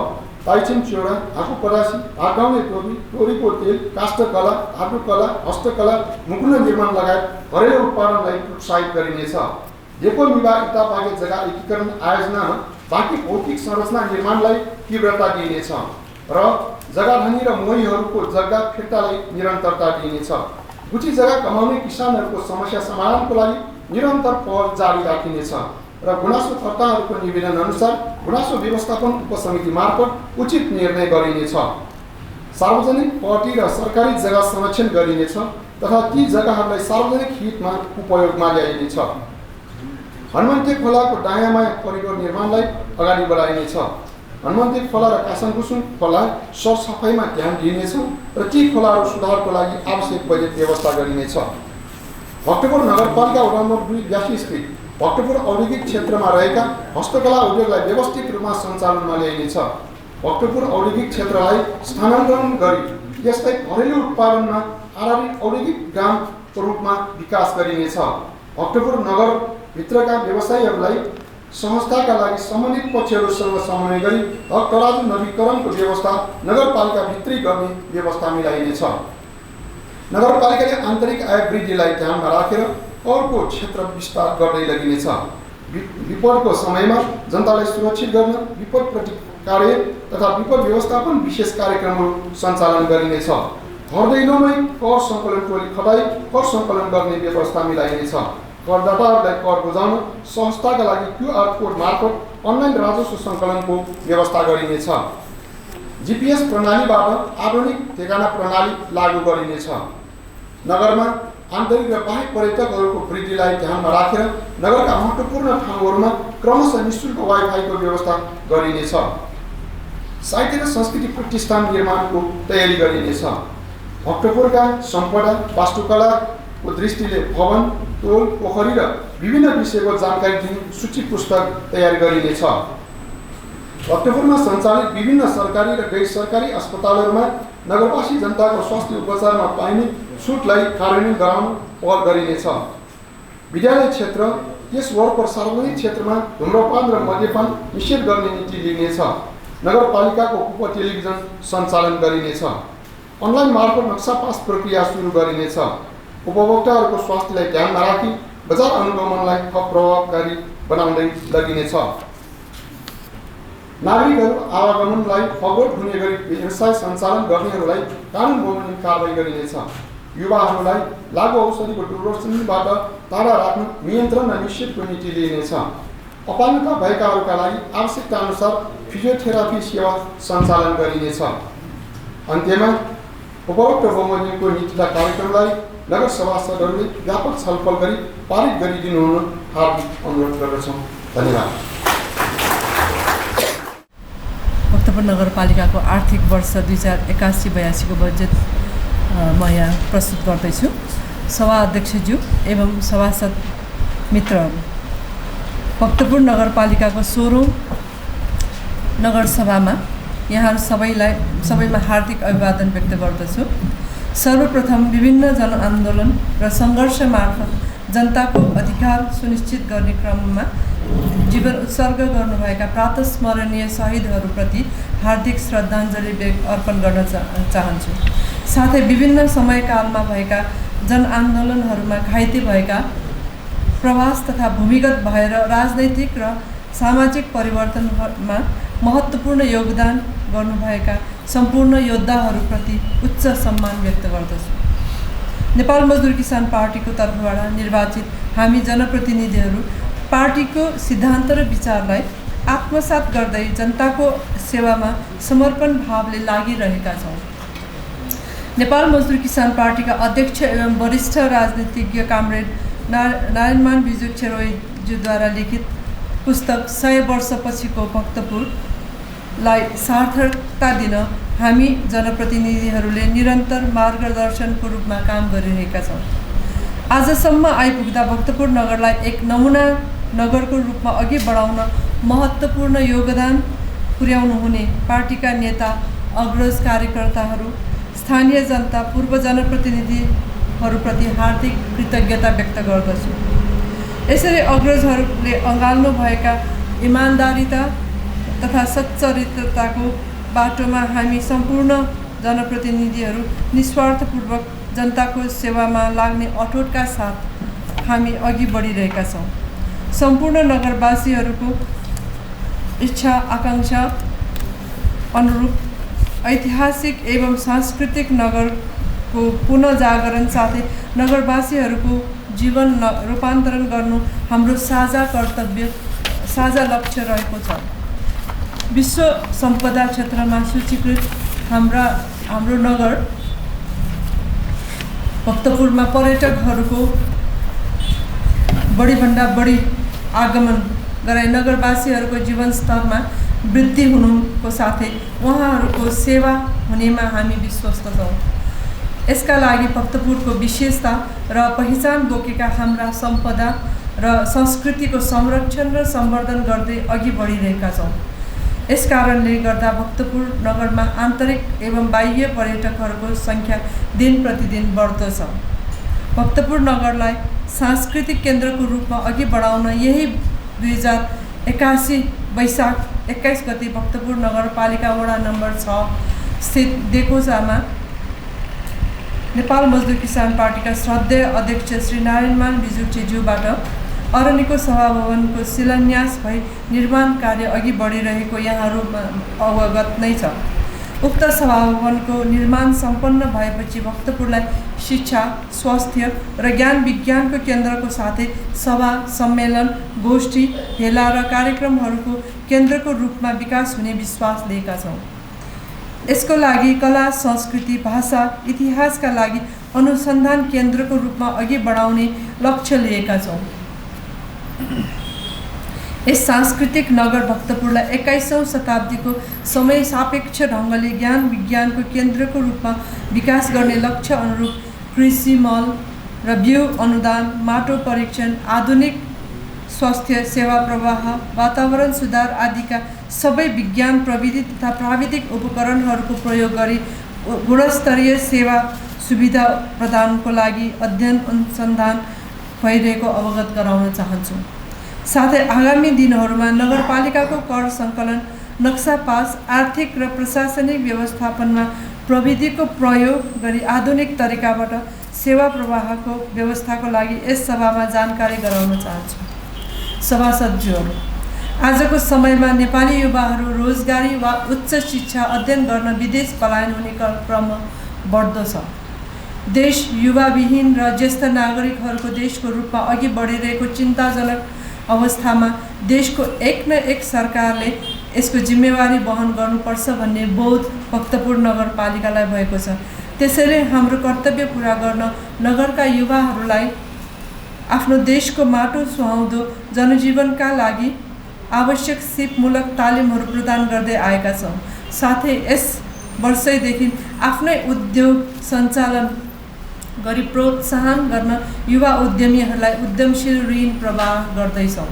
ताइचिन चोरा, आँखु परासी, हातगाउने टोपी, तोरीको तेल, काष्ठकला, धातुकला, हस्तकला, मुकुन्द निर्माण लगायत घरेलु उत्पादनलाई प्रोत्साहित गरिनेछ। डेपो विभाग इटापाके जग्गा एकीकरण आयोजना बाँकी भौतिक संरचना निर्माणलाई तीव्रता दिइनेछ र जग्गा धनी र मोहीहरूको जग्गा फिर्तालाई निरन्तरता दिइनेछ। गुठी जग्गा कमाउने किसानहरूको समस्या समाधानको लागि निरन्तर पहल जारी राखिनेछ र गुनासोकर्ताहरूको निवेदन अनुसार गुनासो व्यवस्थापन उपसमिति मार्फत उचित निर्णय गरिनेछ। सार्वजनिक पट्टी र सरकारी जग्गा संरक्षण गरिनेछ तथा ती जग्गाहरूलाई सार्वजनिक हितमा उपयोगमा ल्याइनेछ। हनुमन्ते खोलाको दायाँमाया करिडोर निर्माणलाई अगाडि बढाइनेछ। हनुमन्ते खोला र कासङकुसुङ खोला सरसफाइमा ध्यान दिइनेछ र ती खोलाहरू सुधारको लागि आवश्यक बजेट व्यवस्था गरिनेछ। भक्तपुर नगरपालिका वडा नम्बर 2 व्यासी स्थित भक्तपुर औद्योगिक क्षेत्रमा रहेका हस्तकला उद्योगलाई व्यवस्थित रूपमा सञ्चालनमा ल्याइनेछ। भक्तपुर औद्योगिक क्षेत्रलाई स्थानान्तरण गरी यसलाई घरेलु उत्पादनमा आधारित औद्योगिक ग्रामको रूपमा विकास गरिनेछ। भक्तपुर नगरभित्रका व्यवसायीहरूलाई संस्थाका लागि सम्बन्धित पक्षहरूसँग समन्वय गरी हक तराजु नवीकरणको व्यवस्था नगरपालिकाभित्रै गर्ने व्यवस्था मिलाइनेछ। नगरपालिकाले आन्तरिक आय वृद्धिलाई ध्यानमा राखेर अर्को क्षेत्र विस्तार गर्दै लगिनेछ। विपदको समयमा जनतालाई सुरक्षित गर्न विपद प्रतिकार्य तथा विपद व्यवस्थापन विशेष कार्यक्रमहरू सञ्चालन गरिनेछ। हर दैलोमै कर सङ्कलन टोली खटाई कर सङ्कलन गर्ने व्यवस्था मिलाइनेछ। करदाताहरूलाई कर बुझाउन संस्थाका लागि QR कोड मार्फत अनलाइन राजस्व सङ्कलनको व्यवस्था गरिनेछ। GPS प्रणालीबाट आधुनिक ठेगाना प्रणाली लागू गरिनेछ। नगरमा आन्तरिक र बाह्य पर्यटकहरूको वृद्धिलाई ध्यानमा राखेर नगरका महत्त्वपूर्ण ठाउँहरूमा क्रमशः निःशुल्क वाइफाईको व्यवस्था गरिनेछ। साहित्य र संस्कृति प्रतिष्ठान निर्माणको तयारी गरिनेछ। भक्तपुरका सम्पदा वास्तुकलाको दृष्टिले भवन, टोल, पोखरी र विभिन्न विषयको जानकारी दिने सूची पुस्तक तयार गरिनेछ। भक्तपुरमा सञ्चालित विभिन्न सरकारी र गैर सरकारी अस्पतालहरूमा नगरवासी जनताको स्वास्थ्य उपचारमा पाइने छुटलाई कार्यान्वयन गराउन पहल गरिनेछ। विद्यालय क्षेत्र यस वरपर सार्वजनिक क्षेत्रमा धुम्रपान र मद्यपान निषेध गर्ने नीति लिइनेछ। नगरपालिकाको उप टेलिभिजन सञ्चालन गरिनेछ। अनलाइन मार्फत नक्सा पास प्रक्रिया सुरु गरिनेछ। उपभोक्ताहरूको स्वास्थ्यलाई ध्यानमा राखी बजार अनुगमनलाई थप प्रभावकारी बनाउँदै लगिनेछ। नागरिकहरू आवागमनलाई अवरोध हुने गरी व्यवसाय सञ्चालन गर्नेहरूलाई कानुन बमोजिम कारबाही गरिनेछ। युवाहरूलाई लागु औषधिको दुर्व्यसनबाट टाढा राख्न नियन्त्रण र निषेधको नीति लिइनेछ। अपाङ्गता भएकाहरूका लागि आवश्यकता अनुसार फिजियोथेरापी सेवा सञ्चालन गरिनेछ। अन्त्यमा उपरोक्त बमोजिमको नीतिका कार्यक्रमलाई नगर सभासदहरूले व्यापक छलफल गरी पारित गरिदिनु हुन हार्दिक अनुरोध गर्दछौँ। धन्यवाद।
भक्तपुर नगरपालिकाको आर्थिक वर्ष 2081-82 को बजेट म यहाँ प्रस्तुत गर्दैछु। सभा अध्यक्षज्यू एवं सभासद मित्रहरू, भक्तपुर नगरपालिकाको 16औं नगरसभामा यहाँहरू सबैमा हार्दिक अभिवादन व्यक्त गर्दछु। सर्वप्रथम विभिन्न जनआन्दोलन र सङ्घर्ष मार्फत जनताको अधिकार सुनिश्चित गर्ने क्रममा जीवन उत्सर्ग गर्नुभएका प्रातस्मरणीय शहीदहरूप्रति हार्दिक श्रद्धाञ्जली अर्पण गर्न चाहन्छु। साथै विभिन्न समयकालमा भएका जनआन्दोलनहरूमा घाइते भएका, प्रवास तथा भूमिगत भएर राजनैतिक र सामाजिक परिवर्तनमा महत्त्वपूर्ण योगदान गर्नुभएका सम्पूर्ण योद्धाहरूप्रति उच्च सम्मान व्यक्त गर्दछु। नेपाल मजदुर किसान पार्टीको तर्फबाट निर्वाचित हामी जनप्रतिनिधिहरू पार्टीको सिद्धान्त र विचारलाई आत्मसात गर्दै जनताको सेवामा समर्पण भावले लागिरहेका छौँ। नेपाल मजदुर किसान पार्टीका अध्यक्ष एवं वरिष्ठ राजनीतिज्ञ कामरेड नारायणमान बिजु छेरोईज्यूद्वारा लिखित पुस्तक 100 वर्षपछिको भक्तपुरलाई सार्थकता दिन हामी जनप्रतिनिधिहरूले निरन्तर मार्गदर्शनको रूपमा काम गरिरहेका छौँ। आजसम्म आइपुग्दा भक्तपुर नगरलाई एक नमुना नगरको रूपमा अघि बढाउन महत्त्वपूर्ण योगदान पुर्याउनु हुने पार्टीका नेता, अग्रज कार्यकर्ताहरू, स्थानीय जनता, पूर्व जनप्रतिनिधिहरूप्रति हार्दिक कृतज्ञता व्यक्त गर्दछु। यसरी अग्रजहरूले अँगाल्नु भएका इमानदारिता तथा सच्चरित्रताको बाटोमा हामी सम्पूर्ण जनप्रतिनिधिहरू निस्वार्थपूर्वक जनताको सेवामा लाग्ने अठोटका साथ हामी अघि बढिरहेका छौँ। सम्पूर्ण नगरवासीहरूको इच्छा आकाङ्क्षा अनुरूप ऐतिहासिक एवं सांस्कृतिक नगरको पुनः जागरण साथै नगरवासीहरूको जीवन रूपान्तरण गर्नु हाम्रो साझा कर्तव्य, साझा लक्ष्य रहेको छ। विश्व सम्पदा क्षेत्रमा सूचीकृत हाम्रो नगर भक्तपुरमा पर्यटकहरूको बढीभन्दा बढी आगमन गराई नगरवासीहरूको जीवनस्तरमा वृद्धि हुनुको साथै उहाँहरूको सेवा हुनेमा हामी विश्वस्त छौँ। यसका लागि भक्तपुरको विशेषता र पहिचान बोकेका हाम्रा सम्पदा र संस्कृतिको संरक्षण र सम्वर्धन गर्दै अघि बढिरहेका छौँ। यस कारणले गर्दा भक्तपुर नगरमा आन्तरिक एवं बाह्य पर्यटकहरूको सङ्ख्या दिन प्रतिदिन बढ्दो छ। भक्तपुर नगरलाई सांस्कृतिक केन्द्रको रूपमा अघि बढाउन यही 2081 वैशाख 21 गते भक्तपुर नगरपालिका वडा नम्बर 6 स्थित देकोजामा नेपाल मजदुर किसान पार्टीका श्रद्धेय अध्यक्ष श्री नारायणमान बिजुक्चेज्यूबाट अरनिको सभाभवनको शिलान्यास भई निर्माण कार्य अघि बढिरहेको यहाँहरू अवगत नै छ। उक्त सभाभवनको निर्माण सम्पन्न भएपछि भक्तपुरलाई शिक्षा, स्वास्थ्य र ज्ञान विज्ञानको केन्द्रको साथै सभा, सम्मेलन, गोष्ठी, भेला र कार्यक्रमहरूको केन्द्रको रूपमा विकास हुने विश्वास लिएका छौँ। यसको लागि कला, संस्कृति, भाषा, इतिहासका लागि अनुसन्धान केन्द्रको रूपमा अघि बढाउने लक्ष्य लिएका छौँ। यस सांस्कृतिक नगर भक्तपुरलाई 21औं शताब्दीको समय सापेक्ष ढङ्गले ज्ञान विज्ञानको केन्द्रको रूपमा विकास गर्ने लक्ष्य अनुरूप कृषि मल र बिउ अनुदान, माटो परीक्षण, आधुनिक स्वास्थ्य सेवा प्रवाह, वातावरण सुधार आदिका सबै विज्ञान, प्रविधि तथा प्राविधिक उपकरणहरूको प्रयोग गरी गुणस्तरीय सेवा सुविधा प्रदानको लागि अध्ययन अनुसन्धान भइरहेको अवगत गराउन चाहन्छु। साथै आगामी दिनहरूमा नगरपालिकाको कर सङ्कलन, नक्सा पास, आर्थिक र प्रशासनिक व्यवस्थापनमा प्रविधिको प्रयोग गरी आधुनिक तरिकाबाट सेवा प्रवाहको व्यवस्थाको लागि यस सभामा जानकारी गराउन चाहन्छु। सभासदज्यूहरू, आजको समयमा नेपाली युवाहरू रोजगारी वा उच्च शिक्षा अध्ययन गर्न विदेश पलायन हुने क्रम बढ्दो छ। देश युवाविहीन र ज्येष्ठ नागरिकहरूको देशको रूपमा अघि बढिरहेको चिन्ताजनक अवस्थामा देशको एक न एक सरकारले यसको जिम्मेवारी वहन गर्नुपर्छ भन्ने बोध भक्तपुर नगरपालिकालाई भएको छ। त्यसैले हाम्रो कर्तव्य पुरा गर्न नगरका युवाहरूलाई आफ्नो देशको माटो सुहाउँदो जनजीवनका लागि आवश्यक सिपमूलक तालिमहरू प्रदान गर्दै आएका छौँ। साथै यस वर्षैदेखि आफ्नै उद्योग सञ्चालन गरी प्रोत्साहन गर्न युवा उद्यमीहरूलाई उद्यमशील ऋण प्रवाह गर्दैछौँ।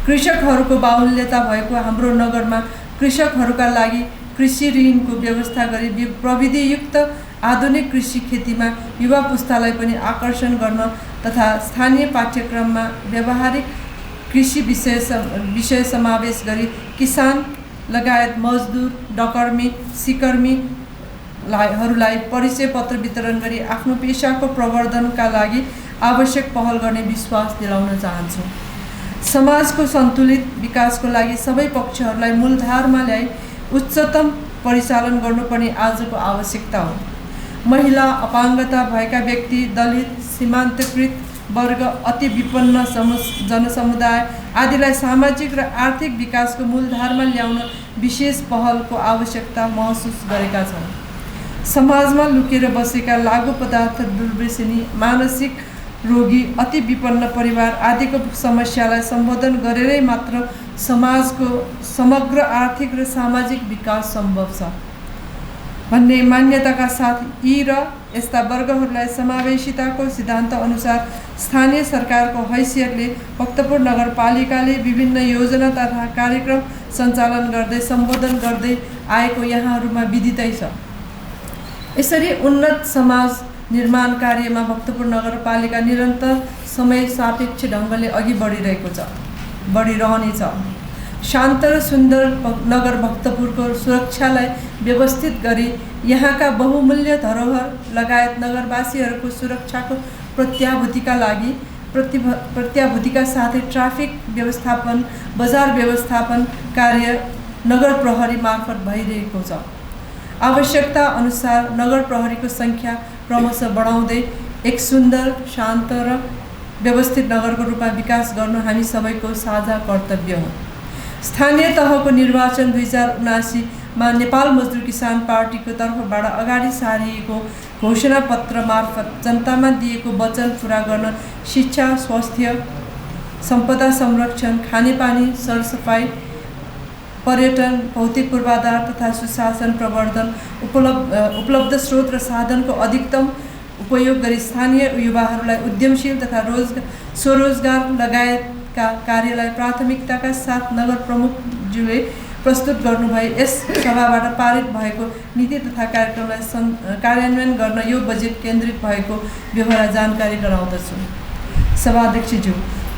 कृषकहरूको बाहुल्यता भएको हाम्रो नगरमा कृषकहरूका लागि कृषि ऋणको व्यवस्था गरी प्रविधियुक्त आधुनिक कृषि खेतीमा युवा पुस्तालाई पनि आकर्षण गर्न तथा स्थानीय पाठ्यक्रममा व्यावहारिक कृषि विषय समावेश गरी किसान लगायत मजदुर, डकर्मी, सिकर्मी हरूलाई परिचय पत्र वितरण गरी आफ्नो पेसाको प्रवर्धनका लागि आवश्यक पहल गर्ने विश्वास दिलाउन चाहन्छु। समाजको सन्तुलित विकासको लागि सबै पक्षहरूलाई मूलधारमा ल्याई उच्चतम परिचालन गर्नुपर्ने आजको आवश्यकता हो। महिला, अपाङ्गता भएका व्यक्ति, दलित, सीमान्तकृत वर्ग, अति विपन्न जनसमुदाय आदिलाई सामाजिक र आर्थिक विकासको मूलधारमा ल्याउन विशेष पहलको आवश्यकता महसुस गरेका छौँ। समाजमा लुकेर बसेका लागु पदार्थ दुर्व्यसनी, मानसिक रोगी, अति विपन्न परिवार आदिको समस्यालाई सम्बोधन गरेरै मात्र समाजको समग्र आर्थिक र सामाजिक विकास सम्भव छ भन्ने मान्यताका साथ यी र यस्ता वर्गहरूलाई समावेशिताको सिद्धान्त अनुसार स्थानीय सरकारको हैसियतले भक्तपुर नगरपालिकाले विभिन्न योजना तथा कार्यक्रम सञ्चालन गर्दै सम्बोधन गर्दै आएको यहाँहरूमा विदितै छ। यसरी उन्नत समाज निर्माण कार्यमा भक्तपुर नगरपालिका निरन्तर समय सापेक्ष ढङ्गले अघि बढिरहेको छ, बढिरहनेछ। शान्त र सुन्दर नगर भक्तपुरको सुरक्षालाई व्यवस्थित गरी यहाँका बहुमूल्य धरोहर लगायत नगरवासीहरूको सुरक्षाको प्रत्याभूतिका लागि प्रत्याभूतिका साथै ट्राफिक व्यवस्थापन, बजार व्यवस्थापन कार्य नगर प्रहरी मार्फत भइरहेको छ। आवश्यकता अनुसार नगर प्रहरीको सङ्ख्या क्रमशः बढाउँदै एक सुन्दर, शान्त र व्यवस्थित नगरको रूपमा विकास गर्नु हामी सबैको साझा कर्तव्य हो। स्थानीय तहको निर्वाचन 2079मा नेपाल मजदुर किसान पार्टीको तर्फबाट अगाडि सारिएको घोषणा पत्र मार्फत जनतामा दिएको वचन पूरा गर्न शिक्षा, स्वास्थ्य, सम्पदा संरक्षण, खानेपानी, सरसफाई, पर्यटन, भौतिक पूर्वाधार तथा सुशासन प्रवर्धन, उपलब्ध स्रोत र साधनको अधिकतम उपयोग गरी स्थानीय युवाहरूलाई उद्यमशील तथा स्वरोजगार लगायतका कार्यलाई प्राथमिकताका साथ नगर प्रमुखज्यूले प्रस्तुत गर्नुभए यस सभाबाट पारित भएको नीति तथा कार्यक्रमलाई कार्यान्वयन गर्न यो बजेट केन्द्रित भएको व्यवहार जानकारी गराउँदछु। सभाध्यक्षज्यू,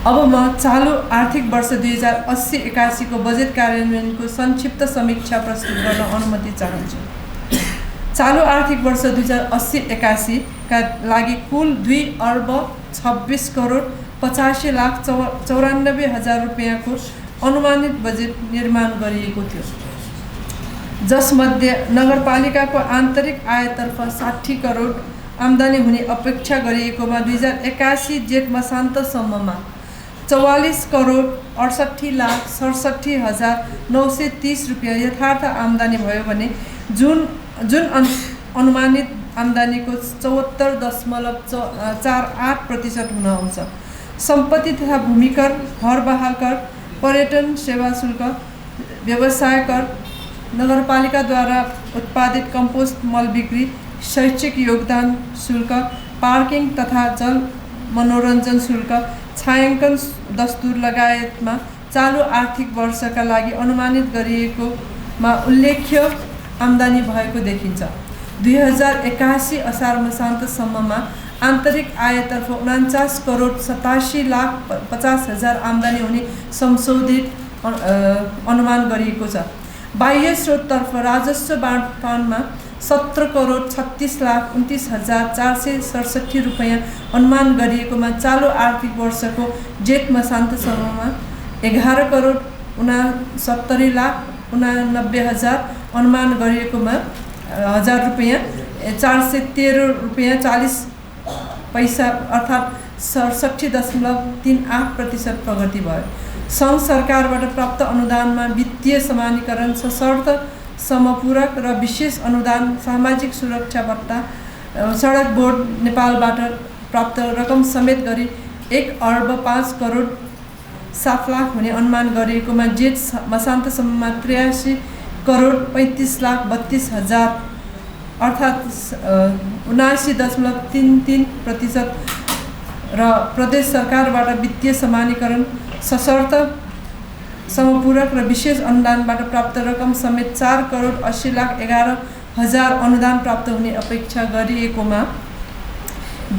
अब म चालु आर्थिक वर्ष 2080-81 को बजेट कार्यान्वयनको संक्षिप्त समीक्षा प्रस्तुत गर्न अनुमति चाहन्छु। चालु आर्थिक वर्ष 2080-81 का लागि कुल 2,85,85,94,000 रुपैयाँको अनुमानित बजेट निर्माण गरिएको थियो, जसमध्ये नगरपालिकाको आन्तरिक आयतर्फ 60 करोड आम्दानी हुने अपेक्षा गरिएकोमा 2081 जेठ मसान्तसम्ममा 44,68,67,930 रुपैयाँ यथार्थ आम्दानी भयो भने जुन अनुमानित आम्दानीको 74.48% हुन आउँछ। सम्पत्ति तथा भूमिकर, घर बहाल कर, पर्यटन सेवा शुल्क, व्यवसाय कर, नगरपालिकाद्वारा उत्पादित कम्पोस्ट मल बिक्री, शैक्षिक योगदान शुल्क, पार्किङ तथा जल मनोरञ्जन शुल्क, छायाङ्कन दस्तुर लगायतमा चालु आर्थिक वर्षका लागि अनुमानित गरिएकोमा उल्लेख्य आम्दानी भएको देखिन्छ। 2081 असार मसान्तसम्ममा आन्तरिक आयतर्फ 49,87,50,000 आम्दानी हुने संशोधित अनुमान गरिएको छ। बाह्य स्रोततर्फ राजस्व बाँडफाँडमा 17,36,29,467 रुपैयाँ अनुमान गरिएकोमा चालु आर्थिक वर्षको जेठ मसान्तसम्ममा 11,69,89,000 अनुमान गरिएकोमा 1,000 रुपैयाँ 413 रुपैयाँ 40 पैसा अर्थात् 67.38% प्रगति भयो। सङ्घ सरकारबाट प्राप्त अनुदानमा वित्तीय समानीकरण, सशर्त समपूरक र विशेष अनुदान, सामाजिक सुरक्षा भत्ता, सडक बोर्ड नेपालबाट प्राप्त रकम समेत गरी 1,05,07,00,000 हुने अनुमान गरिएकोमा जेठ मसान्तसम्ममा 83,35,32,000 अर्थात् 79.33% र प्रदेश सरकारबाट वित्तीय समानीकरण, सशर्त समपूरक र विशेष अनुदानबाट प्राप्त रकम समेत 4,80,11,000 अनुदान प्राप्त हुने अपेक्षा गरिएकोमा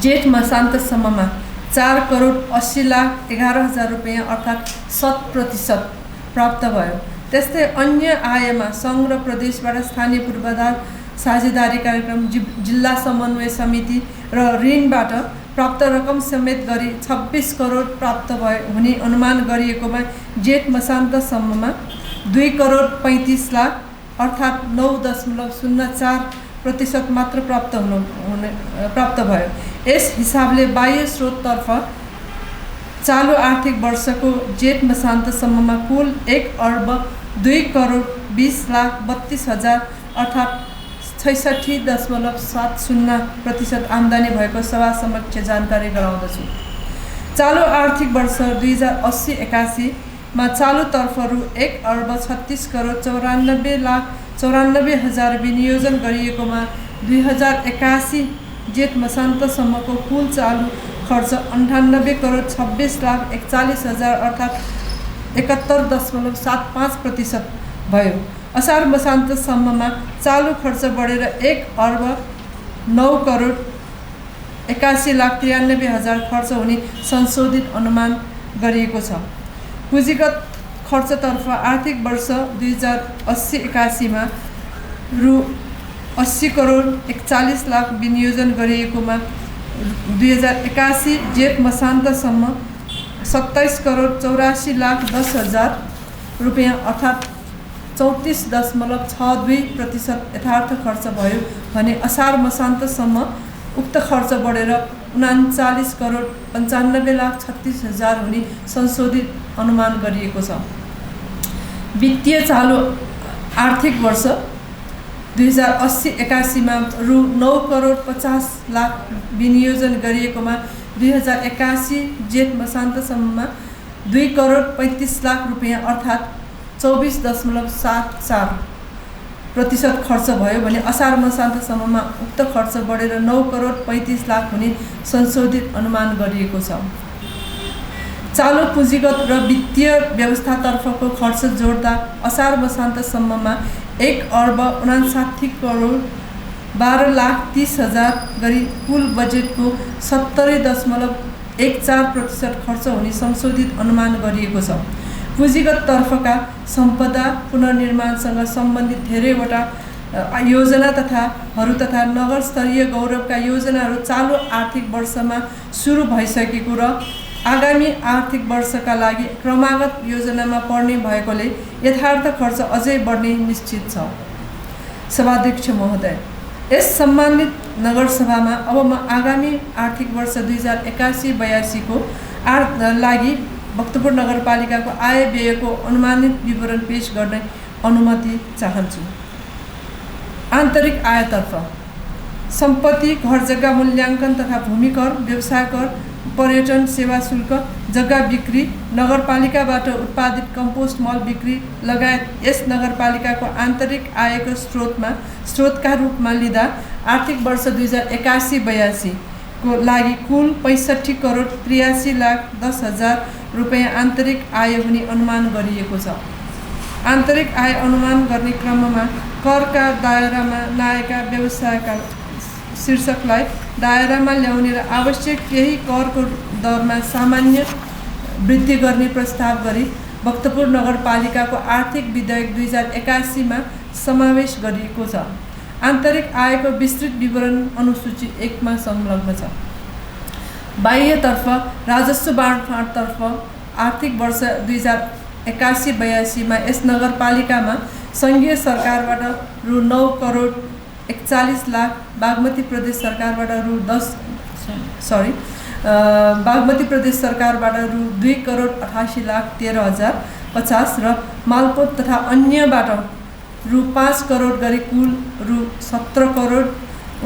जेठ मसान्तसम्ममा 4,80,11,000 रुपैयाँ अर्थात् 100% प्राप्त भयो। त्यस्तै अन्य आयमा सङ्घ र प्रदेशबाट स्थानीय पूर्वाधार साझेदारी कार्यक्रम, जिल्ला समन्वय समिति र ऋणबाट प्राप्त रकम समेत गरी 26 करोड प्राप्त हुने अनुमान गरिएकोमा जेठ मसान्तसम्ममा 2,35,00,000 अर्थात् 9.04% मात्र प्राप्त भयो। यस हिसाबले बाह्य स्रोततर्फ चालु आर्थिक वर्षको जेठ मसान्तसम्ममा कुल 1,02,20,32,000 अर्थात् 66.70% आम्दानी भएको सभा समक्ष जानकारी गराउँदछु। चालु आर्थिक वर्ष 2080-81 मा चालु तर्फहरू 1,36,94,94,000 विनियोजन गरिएकोमा 2081 जेठ मसान्तसम्मको कुल चालु खर्च 98,26,41,000 अर्थात् 71.75% भयो। असार मसान्तसम्ममा चालु खर्च बढेर 1,09,81,93,000 खर्च हुने संशोधित अनुमान गरिएको छ। पुँजीगत खर्चतर्फ आर्थिक वर्ष 2080-81 मा रु 80 करोड 41 लाख विनियोजन गरिएकोमा 2081 जेठ मसान्तसम्म 27 करोड 84 लाख 10 हजार रुपैयाँ अर्थात् 34.62% यथार्थ खर्च भयो भने असार मसान्तसम्म उक्त खर्च बढेर 39 करोड 95 लाख 36 हजार हुने संशोधित अनुमान गरिएको छ। वित्तीय चालु आर्थिक वर्ष 2080-81 मा रु 9 करोड 50 लाख विनियोजन गरिएकोमा 2081 जेठ मसान्तसम्ममा 2 करोड 35 लाख रुपैयाँ अर्थात् 24.74% खर्च भयो भने असार मसान्तसम्ममा उक्त खर्च बढेर 9 करोड 35 लाख हुने संशोधित अनुमान गरिएको छ। चालु पुँजीगत र वित्तीय व्यवस्थातर्फको खर्च जोड्दा असार मसान्तसम्ममा 1 अर्ब 59 करोड 12 लाख 30 हजार गरी कुल बजेटको 70.14% खर्च हुने संशोधित अनुमान गरिएको छ। पुँजीगत तर्फका सम्पदा पुनर्निर्माणसँग सम्बन्धित धेरैवटा योजना तथा नगर स्तरीय गौरवका योजनाहरू चालु आर्थिक वर्षमा सुरु भइसकेको र आगामी आर्थिक वर्षका लागि क्रमागत योजनामा पर्ने भएकोले यथार्थ खर्च अझै बढ्ने निश्चित छ। सभाध्यक्ष महोदय, यस सम्मानित नगरसभामा अब म आगामी आर्थिक वर्ष 2081-82 को लागि भक्तपुर नगरपालिकाको आय व्ययको अनुमानित विवरण पेश गर्ने अनुमति चाहन्छु। आन्तरिक आयतर्फ सम्पत्ति, घर जग्गा मूल्याङ्कन तथा भूमि कर, व्यवसाय कर, पर्यटन सेवा शुल्क, जग्गा बिक्री, नगरपालिकाबाट उत्पादित कम्पोस्ट मल बिक्री लगायत यस नगरपालिकाको आन्तरिक आयको स्रोतका रूपमा लिँदा आर्थिक वर्ष 2081-82 को लागि कुल 65 करोड 83 लाख 10 हजार रुपैयाँ आन्तरिक आय हुने अनुमान गरिएको छ। आन्तरिक आय अनुमान गर्ने क्रममा करका दायरामा नआएका व्यवसायका शीर्षकलाई दायरामा ल्याउने र आवश्यक केही करको दरमा सामान्य वृद्धि गर्ने प्रस्ताव गरी भक्तपुर नगरपालिकाको आर्थिक विधेयक 2081 मा समावेश गरिएको छ। आन्तरिक आयको विस्तृत विवरण अनुसूची 1 मा संलग्न छ। बाह्यतर्फ राजस्व बाँडफाँडतर्फ आर्थिक वर्ष 2081-82 मा यस नगरपालिकामा सङ्घीय सरकारबाट रु 9 करोड 41 लाख, बागमती प्रदेश सरकारबाट बागमती प्रदेश सरकारबाट रु 2 करोड 88 लाख 13 हजार 50 र मालपोत तथा अन्यबाट रु 5 करोड गरी कुल रु 17 करोड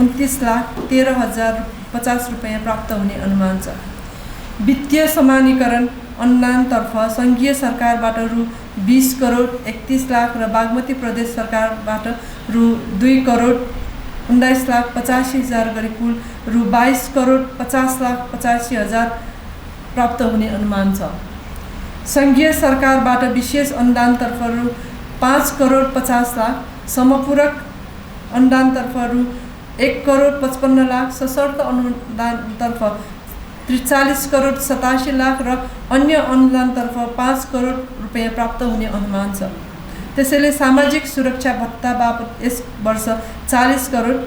29 लाख 13 हजार 50 रुपैयाँ प्राप्त हुने अनुमान छ। वित्तीय समानीकरण अनुदानतर्फ सङ्घीय सरकारबाट रु 20 करोड 31 लाख र बागमती प्रदेश सरकारबाट रु 2 करोड 19 लाख 85 हजार गरी कुल रु 22 करोड 50 लाख 85 हजार प्राप्त हुने अनुमान छ। सङ्घीय सरकारबाट विशेष अनुदानतर्फ रु 5 करोड 50 लाख, समपूरक अनुदानतर्फ रु 1 करोड 55 लाख, सशर्त अनुदानतर्फ 43 करोड 87 लाख र अन्य अनुदानतर्फ 5 करोड रुपैयाँ प्राप्त हुने अनुमान छ। त्यसैले सामाजिक सुरक्षा भत्ता बापत यस वर्ष 40 करोड,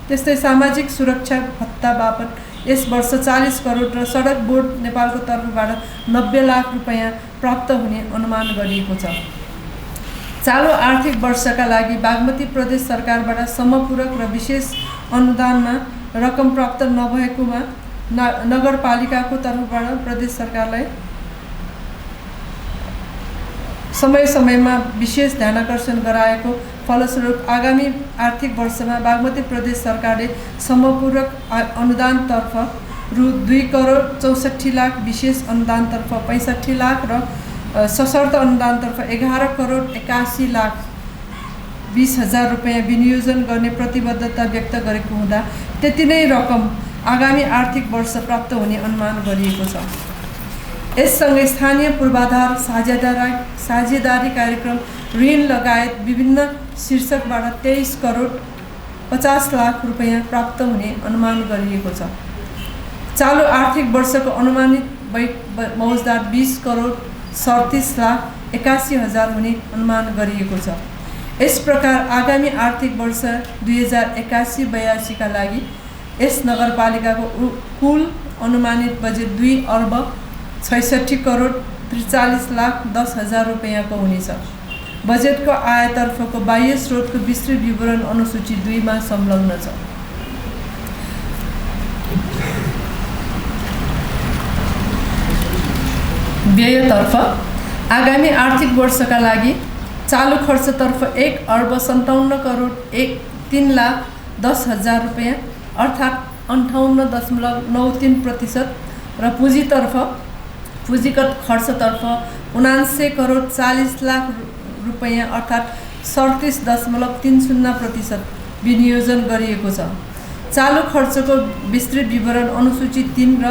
त्यस्तै सामाजिक सुरक्षा भत्ता बापत यस वर्ष 40 करोड र सडक बोर्ड नेपालको तर्फबाट 90 लाख रुपैयाँ प्राप्त हुने अनुमान गरिएको छ। चालु आर्थिक वर्षका लागि बागमती प्रदेश सरकारबाट समपूरक र विशेष अनुदानमा रकम प्राप्त नभएकोमा नगरपालिकाको तर्फबाट प्रदेश सरकारलाई समय समयमा विशेष ध्यानाकर्षण गराएको फलस्वरूप आगामी आर्थिक वर्षमा बागमती प्रदेश सरकारले समपूरक अनुदानतर्फ रु 2 करोड 64 लाख, विशेष अनुदानतर्फ 65 लाख र सशर्त अनुदानतर्फ 11 करोड 81 लाख 20 हजार रुपैयाँ विनियोजन गर्ने प्रतिबद्धता व्यक्त गरेको हुँदा त्यति नै रकम आगामी आर्थिक वर्ष प्राप्त हुने अनुमान गरिएको छ। यससँगै स्थानीय पूर्वाधार साझेदारी कार्यक्रम ऋण लगायत विभिन्न शीर्षकबाट 23 करोड 50 लाख रुपैयाँ प्राप्त हुने अनुमान गरिएको छ। चालु आर्थिक वर्षको अनुमानित मौजदार 20 करोड 37 लाख 81,000 हुने अनुमान गरिएको छ। यस प्रकार आगामी आर्थिक वर्ष 2081-82 का लागि यस नगरपालिकाको कुल अनुमानित बजेट 2,66,43,10,00,000 रुपैयाँको हुनेछ। बजेटको आयतर्फको बाह्य स्रोतको विस्तृत विवरण अनुसूची 2 मा संलग्न छ। व्ययतर्फ आगामी आर्थिक वर्षका लागि चालु खर्चतर्फ 1,57,03,10,00,000 रुपैयाँ अर्थात् 58.93% र पुँजीगत खर्चतर्फ 79,40,00,000 रुपैयाँ अर्थात् 37.30% विनियोजन गरिएको छ। चालु खर्चको विस्तृत विवरण अनुसूची 3 र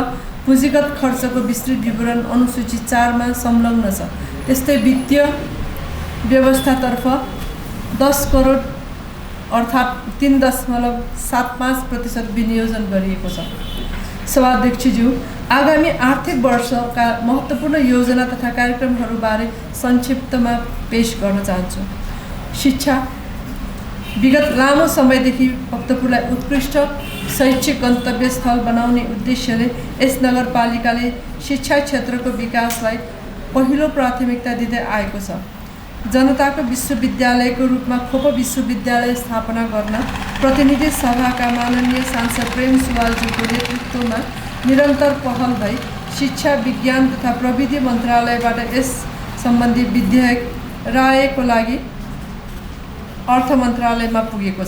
पुँजीगत खर्चको विस्तृत विवरण अनुसूची 4 मा संलग्न छ। त्यस्तै वित्तीय व्यवस्थातर्फ 10 करोड अर्थात् 3.75% विनियोजन गरिएको छ। सभाध्यक्षज्यू, आगामी आर्थिक वर्षका महत्त्वपूर्ण योजना तथा कार्यक्रमहरूबारे संक्षिप्तमा पेश गर्न चाहन्छु। शिक्षा विगत लामो समयदेखि भक्तपुरलाई उत्कृष्ट शैक्षिक गन्तव्य स्थल बनाउने उद्देश्यले यस नगरपालिकाले शिक्षा क्षेत्रको विकासलाई पहिलो प्राथमिकता दिँदै आएको छ। जनताको विश्वविद्यालयको रूपमा खोप विश्वविद्यालय स्थापना गर्न प्रतिनिधि सभाका माननीय सांसद प्रेम सुवालजीको नेतृत्वमा निरन्तर पहल भई शिक्षा विज्ञान तथा प्रविधि मन्त्रालयबाट यस सम्बन्धी विधेयक रायको लागि अर्थ मन्त्रालयमा पुगेको छ।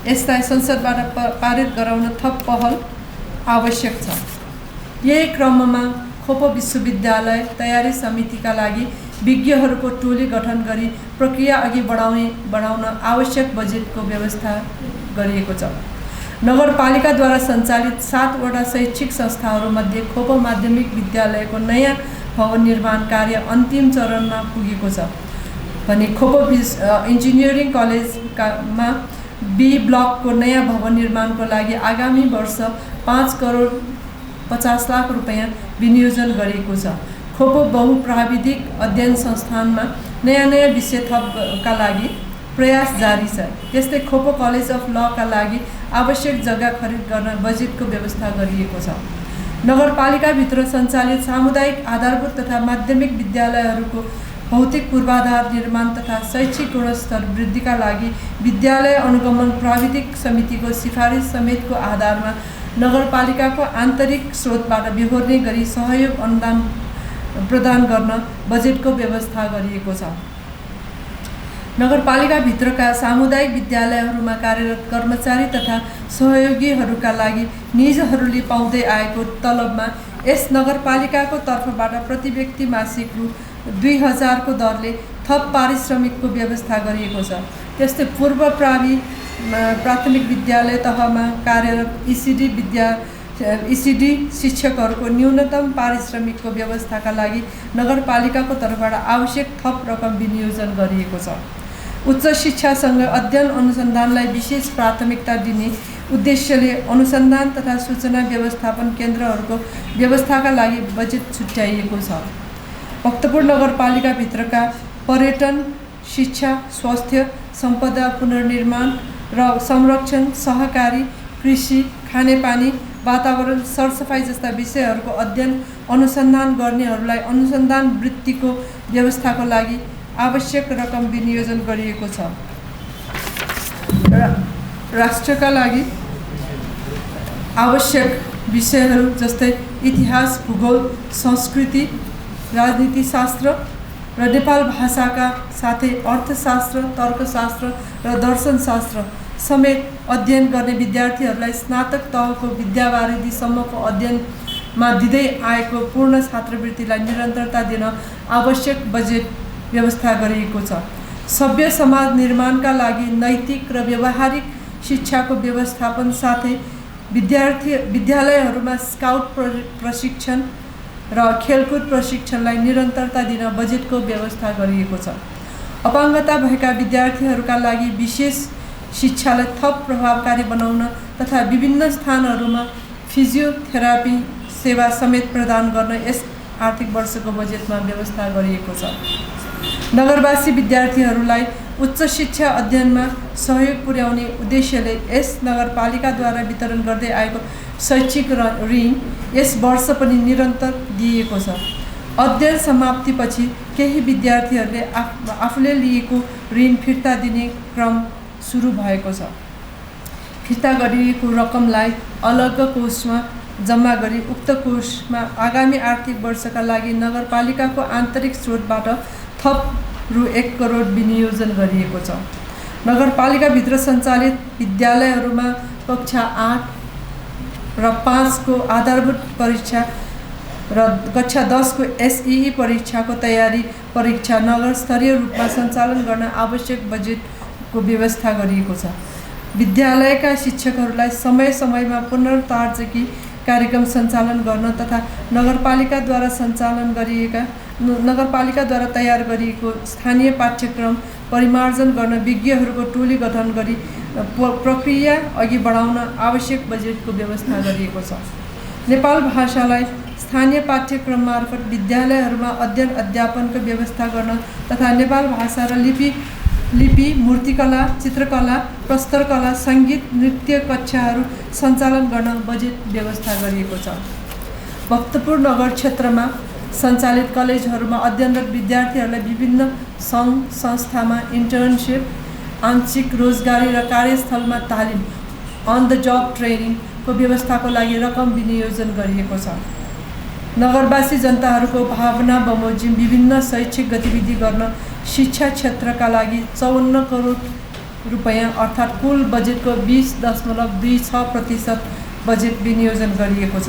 यसलाई संसदबाट पारित गराउन थप पहल आवश्यक छ। यही क्रममा खोप विश्वविद्यालय तयारी समितिका लागि विज्ञहरूको टोली गठन गरी प्रक्रिया अघि बढाउन आवश्यक बजेटको व्यवस्था गरिएको छ। नगरपालिकाद्वारा सञ्चालित 7 वटा शैक्षिक संस्थाहरूमध्ये खोप माध्यमिक विद्यालयको नयाँ भवन निर्माण कार्य अन्तिम चरणमा पुगेको छ भने खोप इन्जिनियरिङ कलेजमा बी ब्लकको नयाँ भवन निर्माणको लागि आगामी वर्ष 5,50,00,000 रुपैयाँ विनियोजन गरिएको छ। खोप बहुप्राविधिक अध्ययन संस्थानमा नयाँ विषय थपका लागि प्रयास जारी छ। त्यस्तै खोप कलेज अफ लका लागि आवश्यक जग्गा खरिद गर्न बजेटको व्यवस्था गरिएको छ। नगरपालिकाभित्र सञ्चालित सामुदायिक आधारभूत तथा माध्यमिक विद्यालयहरूको भौतिक पूर्वाधार निर्माण तथा शैक्षिक गुणस्तर वृद्धिका लागि विद्यालय अनुगमन प्राविधिक समितिको सिफारिस समेतको आधारमा नगरपालिकाको आन्तरिक स्रोतबाट बेहोर्ने गरी सहयोग अनुदान प्रदान गर्न बजेटको व्यवस्था गरिएको छ। नगरपालिकाभित्रका सामुदायिक विद्यालयहरूमा कार्यरत कर्मचारी तथा सहयोगीहरूका लागि निजहरूले पाउँदै आएको तलबमा यस नगरपालिकाको तर्फबाट प्रति व्यक्ति मासिक रु 2,000 को दरले थप पारिश्रमिकको व्यवस्था गरिएको छ। त्यस्तै पूर्व प्राथमिक विद्यालय तहमा कार्यरत इसिडी शिक्षकहरूको न्यूनतम पारिश्रमिकको व्यवस्थाका लागि नगरपालिकाको तर्फबाट आवश्यक थप रकम विनियोजन गरिएको छ। उच्च शिक्षासँग अध्ययन अनुसन्धानलाई विशेष प्राथमिकता दिने उद्देश्यले अनुसन्धान तथा सूचना व्यवस्थापन केन्द्रहरूको व्यवस्थाका लागि बजेट छुट्याइएको छ। भक्तपुर नगरपालिकाभित्रका पर्यटन, शिक्षा, स्वास्थ्य, सम्पदा पुनर्निर्माण र संरक्षण, सहकारी, कृषि, खानेपानी, वातावरण, सरसफाई जस्ता विषयहरूको अध्ययन अनुसन्धान गर्नेहरूलाई अनुसन्धान वृत्तिको व्यवस्थाको लागि आवश्यक रकम विनियोजन गरिएको छ। राष्ट्रका लागि आवश्यक विषयहरू जस्तै इतिहास, भूगोल, संस्कृति, राजनीतिशास्त्र र नेपाल भाषाका साथै अर्थशास्त्र, तर्कशास्त्र र दर्शनशास्त्र समेत अध्ययन गर्ने विद्यार्थीहरूलाई स्नातक तहको विद्यावारिधीसम्मको अध्ययनमा दिँदै आएको पूर्ण छात्रवृत्तिलाई निरन्तरता दिन आवश्यक बजेट व्यवस्था गरिएको छ। सभ्य समाज निर्माणका लागि नैतिक र व्यावहारिक शिक्षाको व्यवस्थापन साथै विद्यालयहरूमा स्काउट प्रशिक्षण र खेलकुद प्रशिक्षणलाई निरन्तरता दिन बजेटको व्यवस्था गरिएको छ। अपाङ्गता भएका विद्यार्थीहरूका लागि विशेष शिक्षालाई थप प्रभावकारी बनाउन तथा विभिन्न स्थानहरूमा फिजियोथेरापी सेवा समेत प्रदान गर्न यस आर्थिक वर्षको बजेटमा व्यवस्था गरिएको छ। नगरवासी विद्यार्थीहरूलाई उच्च शिक्षा अध्ययनमा सहयोग पुर्याउने उद्देश्यले यस नगरपालिकाद्वारा वितरण गर्दै आएको शैक्षिक ऋण यस वर्ष पनि निरन्तर दिइएको छ। अध्ययन समाप्तिपछि केही विद्यार्थीहरूले आफूले लिएको ऋण फिर्ता दिने क्रम सुरु भएको छ। फिर्ता गरिएको रकमलाई अलग कोषमा जम्मा गरी उक्त कोषमा आगामी आर्थिक वर्षका लागि नगरपालिकाको आन्तरिक स्रोतबाट थप रु 1 करोड विनियोजन गरिएको छ। नगरपालिकाभित्र सञ्चालित विद्यालयहरूमा कक्षा 8 र 5 को आधारभूत परीक्षा र कक्षा 10 को SEE परीक्षाको तयारी परीक्षा नगर स्तरीय रूपमा सञ्चालन गर्न आवश्यक बजेटको व्यवस्था गरिएको छ। विद्यालयका शिक्षकहरूलाई समय समयमा पुनर्तार्जकी कार्यक्रम सञ्चालन गर्न तथा नगरपालिकाद्वारा तयार गरिएको स्थानीय पाठ्यक्रम परिमार्जन गर्न विज्ञहरूको टोली गठन गरी प्रक्रिया अघि बढाउन आवश्यक बजेटको व्यवस्था गरिएको छ। नेपाल भाषालाई स्थानीय पाठ्यक्रम मार्फत विद्यालयहरूमा अध्ययन अध्यापनको व्यवस्था गर्न तथा नेपाल भाषा र लिपि, मूर्तिकला, चित्रकला, प्रस्तरकला, सङ्गीत, नृत्य कक्षाहरू सञ्चालन गर्न बजेट व्यवस्था गरिएको छ। भक्तपुर नगर क्षेत्रमा सञ्चालित कलेजहरूमा अध्ययनरत विद्यार्थीहरूलाई विभिन्न सङ्घ संस्थामा इन्टर्नसिप, आंशिक रोजगारी र कार्यस्थलमा तालिम अन द जब ट्रेनिङको व्यवस्थाको लागि रकम विनियोजन गरिएको छ। नगरवासी जनताहरूको भावना बमोजिम विभिन्न शैक्षिक गतिविधि गर्न शिक्षा क्षेत्रका लागि 54 करोड रुपैयाँ अर्थात् कुल बजेटको 20.26% बजेट विनियोजन गरिएको छ।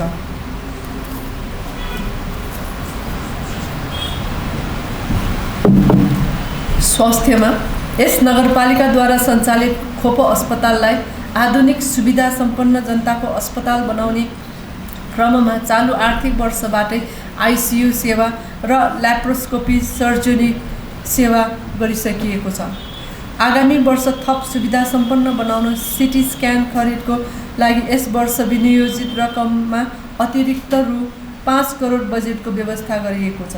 स्वास्थ्यमा यस नगरपालिकाद्वारा सञ्चालित खोपो अस्पताललाई आधुनिक सुविधा सम्पन्न जनताको अस्पताल बनाउने क्रममा चालु आर्थिक वर्षबाटै ICU सेवा र ल्याप्रोस्कोपी सर्जरी सेवा गरिसकिएको छ। आगामी वर्ष थप सुविधा सम्पन्न बनाउन सिटी स्क्यान खरिदको लागि यस वर्ष विनियोजित रकममा अतिरिक्त रु 5 करोड बजेटको व्यवस्था गरिएको छ।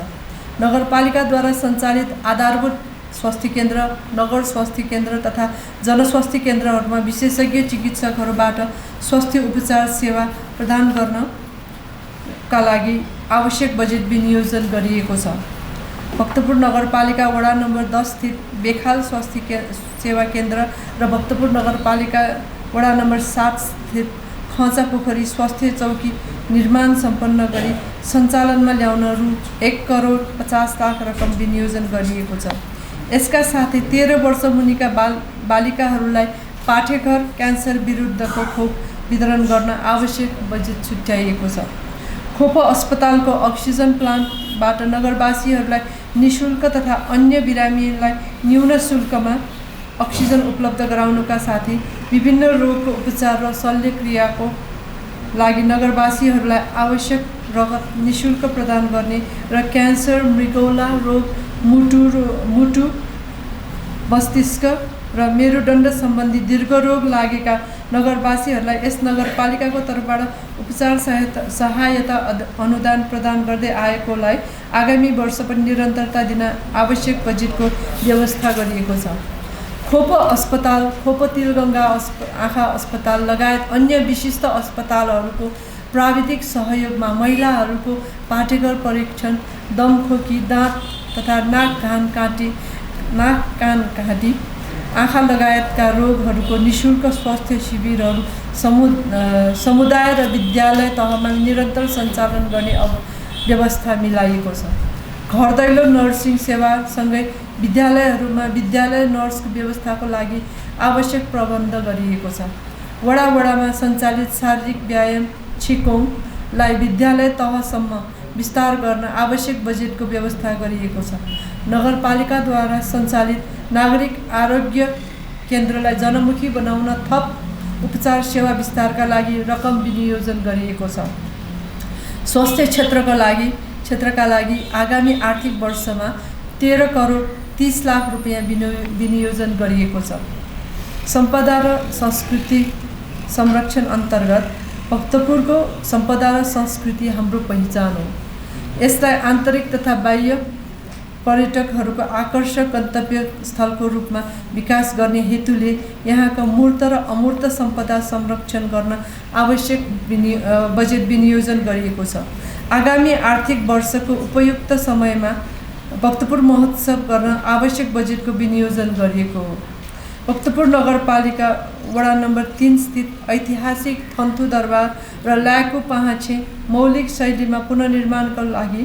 नगरपालिकाद्वारा सञ्चालित आधारभूत स्वास्थ्य केन्द्र, नगर स्वास्थ्य केन्द्र तथा जनस्वास्थ्य केन्द्रहरूमा विशेषज्ञ चिकित्सकहरूबाट स्वास्थ्य उपचार सेवा प्रदान गर्नका लागि आवश्यक बजेट विनियोजन गरिएको छ। भक्तपुर नगरपालिका वडा नम्बर 10 स्थित बेखाल स्वास्थ्य सेवा केन्द्र र भक्तपुर नगरपालिका वडा नम्बर 7 स्थित खँचा पोखरी स्वास्थ्य चौकी निर्माण सम्पन्न गरी सञ्चालनमा ल्याउन रु 1 करोड 50 लाख रकम विनियोजन गरिएको छ। यसका साथै 13 वर्ष मुनिका बालिकाहरूलाई पाठेघर क्यान्सर विरुद्धको खोप वितरण गर्न आवश्यक बजेट छुट्याइएको छ। खोप अस्पतालको अक्सिजन प्लान्टबाट नगरवासीहरूलाई निःशुल्क तथा अन्य बिरामीलाई न्यून शुल्कमा अक्सिजन उपलब्ध गराउनका साथै विभिन्न रोगको उपचार र शल्यक्रियाको लागि नगरवासीहरूलाई आवश्यक रगत निःशुल्क प्रदान गर्ने र क्यान्सर, मृगौला रोग, मुटु, मस्तिष्क र मेरुदण्ड सम्बन्धी दीर्घ रोग लागेका नगरवासीहरूलाई यस नगरपालिकाको तर्फबाट उपचार सहायता अनुदान प्रदान गर्दै आएकोलाई आगामी वर्ष पनि निरन्तरता दिन आवश्यक बजेटको व्यवस्था गरिएको छ। खोप अस्पताल, खोप तिलगङ्गा आँखा अस्पताल लगायत अन्य विशिष्ट अस्पतालहरूको प्राविधिक सहयोगमा महिलाहरूको पाठेघर परीक्षण, दमखोकी, दाँत तथा नाक कान घाँटी आँखा लगायतका रोगहरूको निःशुल्क स्वास्थ्य शिविरहरू समुदाय र विद्यालय तहमा निरन्तर सञ्चालन गर्ने व्यवस्था मिलाइएको छ। घर दैलो नर्सिङ सेवासँगै विद्यालयहरूमा विद्यालय नर्सको व्यवस्थाको लागि आवश्यक प्रबन्ध गरिएको छ। वडामा सञ्चालित शारीरिक व्यायाम छिकोङलाई विद्यालय तहसम्म विस्तार गर्न आवश्यक बजेटको व्यवस्था गरिएको छ। नगरपालिकाद्वारा सञ्चालित नागरिक आरोग्य केन्द्रलाई जनमुखी बनाउन थप उपचार सेवा विस्तारका लागि रकम विनियोजन गरिएको छ। स्वास्थ्य क्षेत्रका लागि आगामी आर्थिक वर्षमा 13 करोड 30 लाख रुपैयाँ विनियोजन गरिएको छ। सम्पदा र संस्कृति संरक्षण अन्तर्गत भक्तपुरको सम्पदा र संस्कृति हाम्रो पहिचान हो। यसलाई आन्तरिक तथा बाह्य पर्यटकहरूको आकर्षक गन्तव्य स्थलको रूपमा विकास गर्ने हेतुले यहाँका मूर्त र अमूर्त सम्पदा संरक्षण गर्न आवश्यक बजेट विनियोजन गरिएको छ। आगामी आर्थिक वर्षको उपयुक्त समयमा भक्तपुर महोत्सव गर्न आवश्यक बजेटको विनियोजन गरिएको हो। भक्तपुर नगरपालिका वडा नम्बर 3 स्थित ऐतिहासिक थन्थु दरबार र ल्याको पाहाछे मौलिक शैलीमा पुनर्निर्माणका लागि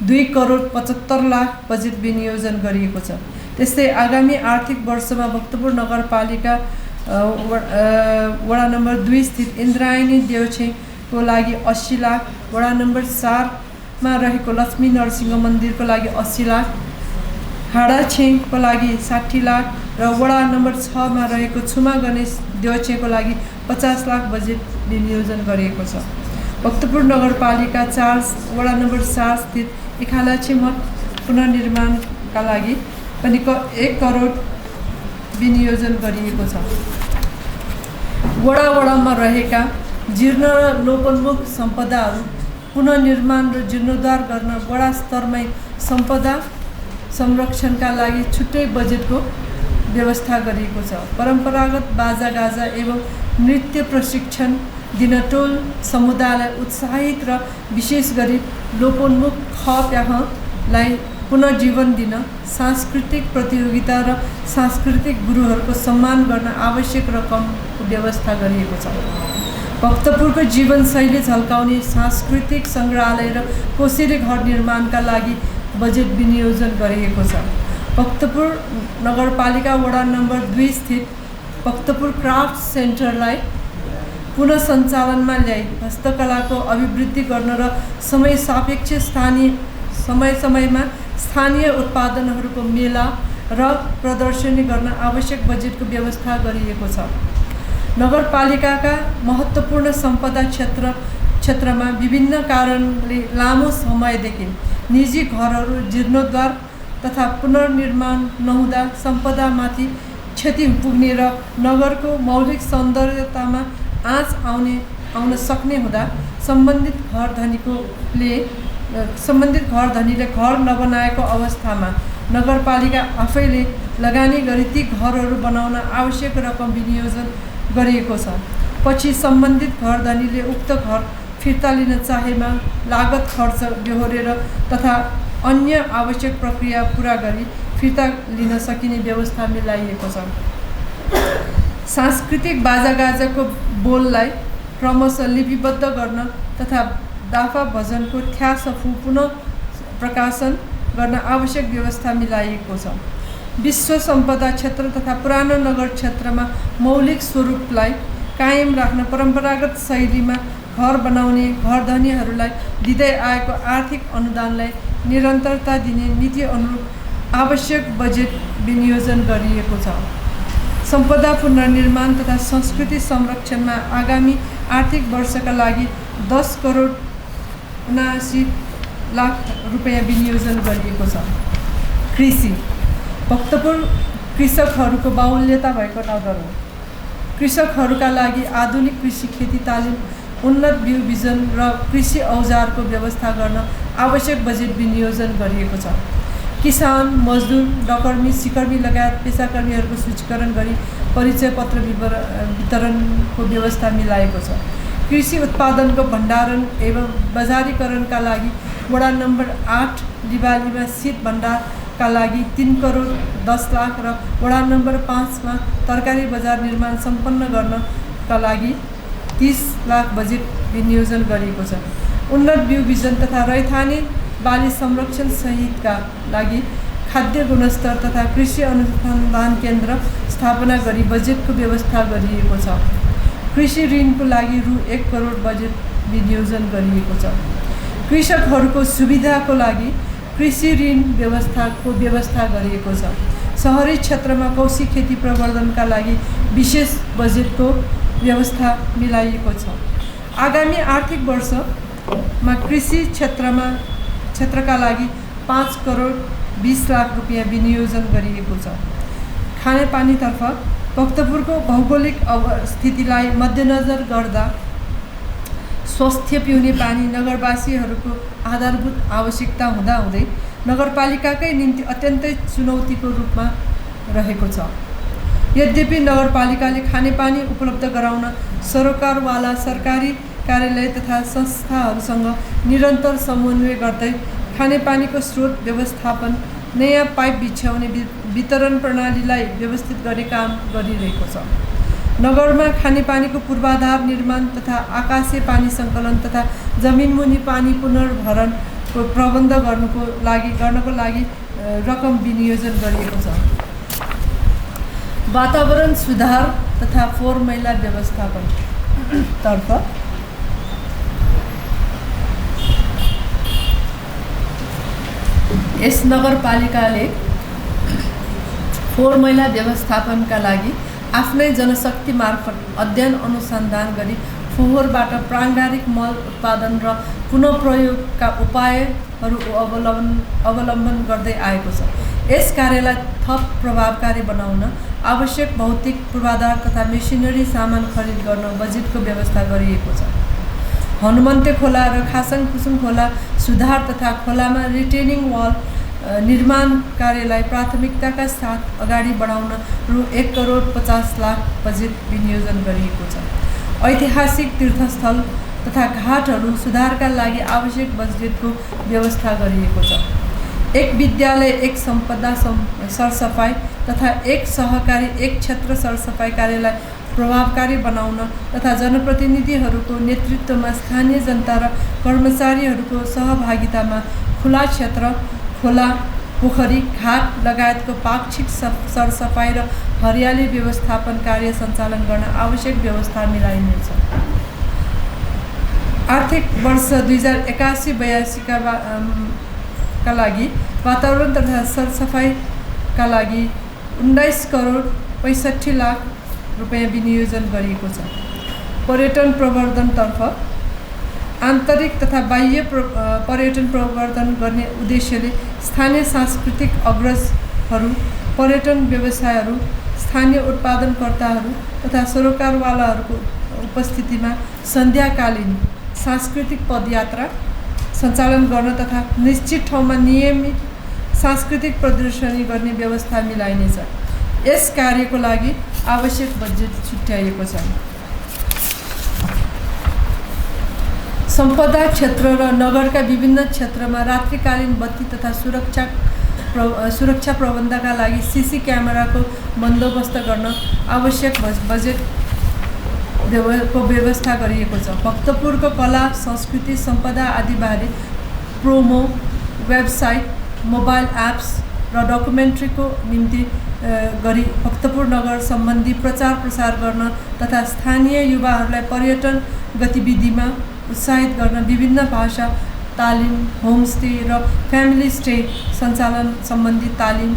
2,75,00,000 बजेट विनियोजन गरिएको छ। त्यस्तै आगामी आर्थिक वर्षमा भक्तपुर नगरपालिका वडा नम्बर 2 स्थित इन्द्रायणी देवछेको लागि 80 लाख, वडा नम्बर 4 मा रहेको लक्ष्मी नरसिंह मन्दिरको लागि 80 लाख, हाडाछेको लागि 60 लाख र वडा नम्बर 6 मा रहेको छुमा गणेश देवछेको लागि 50 लाख बजेट विनियोजन गरिएको छ। भक्तपुर नगरपालिका 4 वडा नम्बर 4 स्थित इखालाछी मठ पुनर्निर्माणका लागि पनि 1 करोड विनियोजन गरिएको छ। वडामा रहेका जीर्ण र लोपोन्मुख सम्पदाहरू पुनर्निर्माण र जीर्णोद्धार गर्न वडा स्तरमै सम्पदा संरक्षणका लागि छुट्टै बजेटको व्यवस्था गरिएको छ। परम्परागत बाजागाजा एवं नृत्य प्रशिक्षण दिन टोल समुदायलाई उत्साहित र विशेष गरी लोपोन्मुख खप्याहलाई पुनर्जीवन दिन सांस्कृतिक प्रतियोगिता र सांस्कृतिक गुरुहरूको सम्मान गर्न आवश्यक रकमको व्यवस्था गरिएको छ। भक्तपुरको जीवनशैली झल्काउने सांस्कृतिक सङ्ग्रहालय र कोसेली घर निर्माणका लागि बजेट विनियोजन गरिएको छ। भक्तपुर नगरपालिका वडा नम्बर 2 स्थित भक्तपुर क्राफ्ट सेन्टरलाई पुनः सञ्चालनमा ल्याई हस्तकलाको अभिवृद्धि गर्न र समयमा स्थानीय उत्पादनहरूको मेला र प्रदर्शनी गर्न आवश्यक बजेटको व्यवस्था गरिएको छ। नगरपालिकाका महत्त्वपूर्ण सम्पदा क्षेत्रमा विभिन्न कारणले लामो समयदेखि निजी घरहरू जीर्णोद्धार तथा पुनर्निर्माण नहुँदा सम्पदामाथि क्षति पुग्ने र नगरको मौलिक सौन्दर्यतामा आँच आउन सक्ने हुँदा सम्बन्धित घर धनीले घर नबनाएको अवस्थामा नगरपालिका आफैले लगानी गरी ती घरहरू बनाउन आवश्यक रकम विनियोजन गरिएको छ। पछि सम्बन्धित घर धनीले उक्त घर फिर्ता लिन चाहेमा लागत खर्च बेहोरेर तथा अन्य आवश्यक प्रक्रिया पुरा गरी फिर्ता लिन सकिने व्यवस्था मिलाइएको छ। सांस्कृतिक बाजागाजाको बोललाई क्रमशः लिपिबद्ध गर्न तथा दाफा भजनको थ्यासफु पुनः प्रकाशन गर्न आवश्यक व्यवस्था मिलाइएको छ। विश्व सम्पदा क्षेत्र तथा पुरानो नगर क्षेत्रमा मौलिक स्वरूपलाई कायम राख्न परम्परागत शैलीमा घर बनाउने घरधनीहरूलाई दिँदै आएको आर्थिक अनुदानलाई निरन्तरता दिने नीति अनुरूप आवश्यक बजेट विनियोजन गरिएको छ। सम्पदा पुनर्निर्माण तथा संस्कृति संरक्षणमा आगामी आर्थिक वर्षका लागि 10 करोड 79 लाख रुपैयाँ विनियोजन गरिएको छ। कृषि भक्तपुर कृषकहरूको बाहुल्यता भएको नगर हो। कृषकहरूका लागि आधुनिक कृषि खेती तालिम, उन्नत बिउ बिजन र कृषि औजारको व्यवस्था गर्न आवश्यक बजेट विनियोजन गरिएको छ। किसान, मजदुर, डकर्मी, सिकर्मी लगायत पेसाकर्मीहरूको सूचीकरण गरी परिचय पत्र वितरणको व्यवस्था मिलाएको छ। कृषि उत्पादनको भण्डारण एवं बजारीकरणका लागि वडा नम्बर 8 लिबालीमा शीत भण्डारका लागि 3 करोड 10 लाख र वडा नम्बर 5 मा तरकारी बजार निर्माण सम्पन्न गर्नका लागि 30 लाख बजेट विनियोजन गरिएको छ। उन्नत बिउ बिजन तथा रैथाने बाली संरक्षण सहितका लागि खाद्य गुणस्तर तथा कृषि अनुसन्धान केन्द्र स्थापना गरी बजेटको व्यवस्था गरिएको छ। कृषि ऋणको लागि रु 1 करोड बजेट विनियोजन गरिएको छ। कृषकहरूको सुविधाको लागि कृषि ऋण व्यवस्था गरिएको छ। सहरी क्षेत्रमा कौशी खेती प्रवर्धनका लागि विशेष बजेटको व्यवस्था मिलाइएको छ। आगामी आर्थिक वर्षमा कृषि क्षेत्रका लागि 5 करोड 20 लाख रुपैयाँ विनियोजन गरिएको छ। खानेपानीतर्फ भक्तपुरको भौगोलिक स्थितिलाई मध्यनजर गर्दा स्वस्थ पिउने पानी नगरवासीहरूको आधारभूत आवश्यकता हुँदाहुँदै नगरपालिकाकै निम्ति अत्यन्तै चुनौतीको रूपमा रहेको छ। यद्यपि नगरपालिकाले खानेपानी उपलब्ध गराउन सरोकारवाला सरकारी कार्यालय तथा संस्थाहरूसँग निरन्तर समन्वय गर्दै खानेपानीको स्रोत व्यवस्थापन, नयाँ पाइप बिछ्याउने, वितरण प्रणालीलाई व्यवस्थित गर्ने काम गरिरहेको छ। नगरमा खानेपानीको पूर्वाधार निर्माण तथा आकाशे पानी सङ्कलन तथा जमिनमुनि पानी पुनर्भरणको प्रबन्ध गर्नको लागि रकम विनियोजन गरिएको छ। वातावरण सुधार तथा फोहोर मैला व्यवस्थापन तर्फ यस नगरपालिकाले फोहोर मैला व्यवस्थापनका लागि आफ्नै जनशक्ति मार्फत अध्ययन अनुसन्धान गरी फोहोरबाट प्राङ्गारिक मल उत्पादन र पुनः प्रयोगका उपायहरू अवलम्बन गर्दै आएको छ। यस कार्यलाई थप प्रभावकारी बनाउन आवश्यक भौतिक पूर्वाधार तथा मेसिनरी सामान खरिद गर्न बजेटको व्यवस्था गरिएको छ। हनुमन्ते खोला र खासङ खुसुङ खोला सुधार तथा खोलामा रिटेनिङ वाल निर्माण कार्यलाई प्राथमिकताका साथ अगाडि बढाउन रु 1,50,00,000 बजेट विनियोजन गरिएको छ। ऐतिहासिक तीर्थस्थल तथा घाटहरू सुधारका लागि आवश्यक बजेटको व्यवस्था गरिएको छ। एक विद्यालय एक सम्पदा सरसफाई तथा एक सहकारी एक क्षेत्र सरसफाई कार्यलाई प्रभावकारी बनाउन तथा जनप्रतिनिधिहरूको नेतृत्वमा स्थानीय जनता र कर्मचारीहरूको सहभागितामा खुला क्षेत्र, खोला, पोखरी, घाट लगायतको पाक्षिक सरसफाई र हरियाली व्यवस्थापन कार्य सञ्चालन गर्न आवश्यक व्यवस्था मिलाइनेछ। आर्थिक वर्ष 2081-82 का लागि वातावरण तथा सरसफाइका लागि 19,65,00,000 रुपैयाँ विनियोजन गरिएको छ। पर्यटन प्रवर्धनतर्फ आन्तरिक तथा बाह्य पर्यटन प्रवर्धन गर्ने उद्देश्यले स्थानीय सांस्कृतिक अग्रजहरू, पर्यटन व्यवसायहरू, स्थानीय उत्पादनकर्ताहरू तथा सरोकारवालाहरूको उपस्थितिमा सन्ध्याकालीन सांस्कृतिक पदयात्रा सञ्चालन गर्न तथा निश्चित ठाउँमा नियमित सांस्कृतिक प्रदर्शनी गर्ने व्यवस्था मिलाइनेछ। यस कार्यको लागि आवश्यक बजेट छुट्याइएको छ। सम्पदा क्षेत्र र नगरका विभिन्न क्षेत्रमा रात्रिकालीन बत्ती तथा सुरक्षा प्रबन्धका लागि सीसी क्यामेराको बन्दोबस्त गर्न आवश्यक बजेटको व्यवस्था गरिएको छ। भक्तपुरको कला, संस्कृति, सम्पदा आदिबारे प्रोमो, वेबसाइट, मोबाइल एप्स र डकुमेन्ट्रीको निम्ति गरी भक्तपुर नगर सम्बन्धी प्रचार प्रसार गर्न तथा स्थानीय युवाहरूलाई पर्यटन गतिविधिमा उत्साहित गर्न विभिन्न भाषा तालिम, होमस्टे र फ्यामिली स्टे सञ्चालन सम्बन्धी तालिम,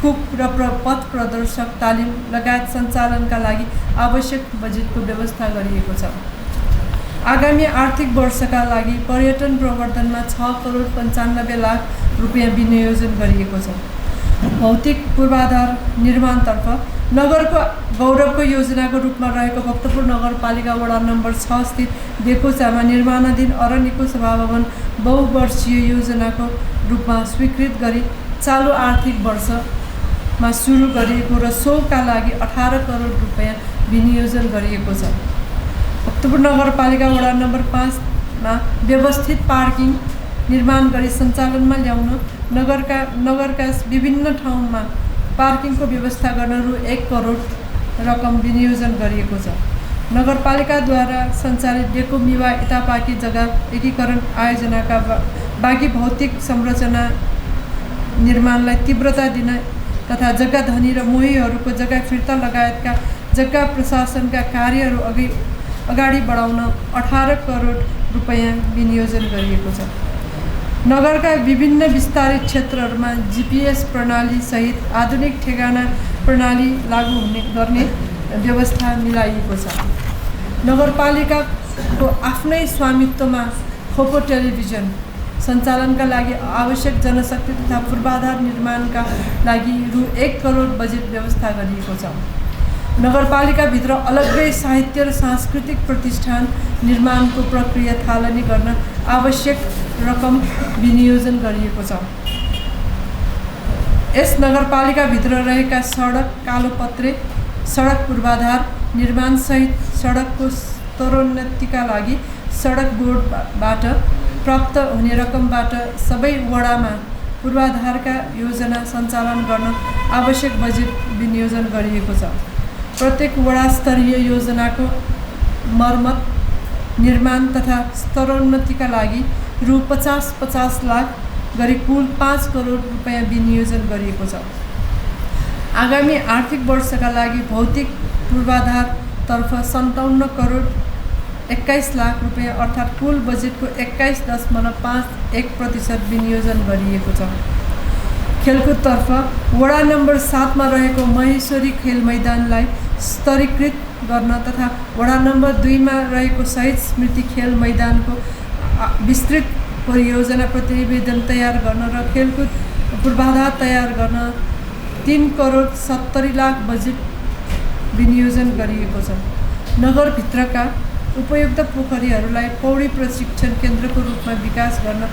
कुक र पथ प्रदर्शक तालिम लगायत सञ्चालनका लागि आवश्यक बजेटको व्यवस्था गरिएको छ। आगामी आर्थिक वर्षका लागि पर्यटन प्रवर्धनमा 6,95,00,000 रुपैयाँ विनियोजन गरिएको छ। भौतिक पूर्वाधार निर्माणतर्फ नगरको गौरवको योजनाको रूपमा रहेको भक्तपुर नगरपालिका वडा नम्बर 6 स्थित बेकोचामा निर्माणाधीन अरण्यको सभाभवन बहुवर्षीय योजनाको रूपमा स्वीकृत गरी चालु आर्थिक वर्षमा सुरु गरिएको र सोका लागि 18 करोड रुपैयाँ विनियोजन गरिएको छ। भक्तपुर नगरपालिका वडा नम्बर 5 मा व्यवस्थित पार्किङ निर्माण गरी सञ्चालनमा ल्याउन नगरका विभिन्न ठाउँमा पार्किङको व्यवस्था गर्न रु 1 करोड रकम विनियोजन गरिएको छ। नगरपालिकाद्वारा सञ्चालित डेको मिवा इतापाकी जग्गा एकीकरण आयोजनाका बाँकी भौतिक संरचना निर्माणलाई तीव्रता दिन तथा जग्गा धनी र मोहीहरूको जग्गा फिर्ता लगायतका जग्गा प्रशासनका कार्यहरू अगाडि बढाउन 18 करोड रुपैयाँ विनियोजन गरिएको छ। नगरका विभिन्न विस्तारित क्षेत्रहरूमा GPS प्रणाली सहित आधुनिक ठेगाना प्रणाली लागू गर्ने व्यवस्था मिलाइएको छ। नगरपालिकाको आफ्नै स्वामित्वमा खोपो टेलिभिजन सञ्चालनका लागि आवश्यक जनशक्ति तथा पूर्वाधार निर्माणका लागि रु 1 करोड बजेट व्यवस्था गरिएको छ। नगरपालिकाभित्र अलग्गै साहित्य र सांस्कृतिक प्रतिष्ठान निर्माणको प्रक्रिया थालनी गर्न आवश्यक रकम विनियोजन गरिएको छ। यस नगरपालिकाभित्र रहेका सडक कालोपत्रे, सडक पूर्वाधार निर्माणसहित सडकको स्तरोन्नतिका लागि सडक बोर्डबाट प्राप्त हुने रकमबाट सबै वडामा पूर्वाधारका योजना सञ्चालन गर्न आवश्यक बजेट विनियोजन गरिएको छ। प्रत्येक वडा स्तरीय योजनाको मर्मत, निर्माण तथा स्तरोन्नतिका लागि रु 50-50 लाख गरी कुल 5 करोड रुपैयाँ विनियोजन गरिएको छ। आगामी आर्थिक वर्षका लागि भौतिक पूर्वाधारतर्फ 57 करोड 21 लाख रुपैयाँ अर्थात् कुल बजेटको 21.51% विनियोजन गरिएको छ। खेलकुदतर्फ वडा नम्बर 7 मा रहेको महेश्वरी खेल मैदानलाई स्तरीकृत गर्न तथा वडा नम्बर 2 मा रहेको शहीद स्मृति खेल मैदानको विस्तृत परियोजना प्रतिवेदन तयार गर्न र खेलकुद पूर्वाधार तयार गर्न 3 करोड 70 लाख बजेट विनियोजन गरिएको छ। नगरभित्रका उपयुक्त पोखरीहरूलाई पौडी प्रशिक्षण केन्द्रको रूपमा विकास गर्न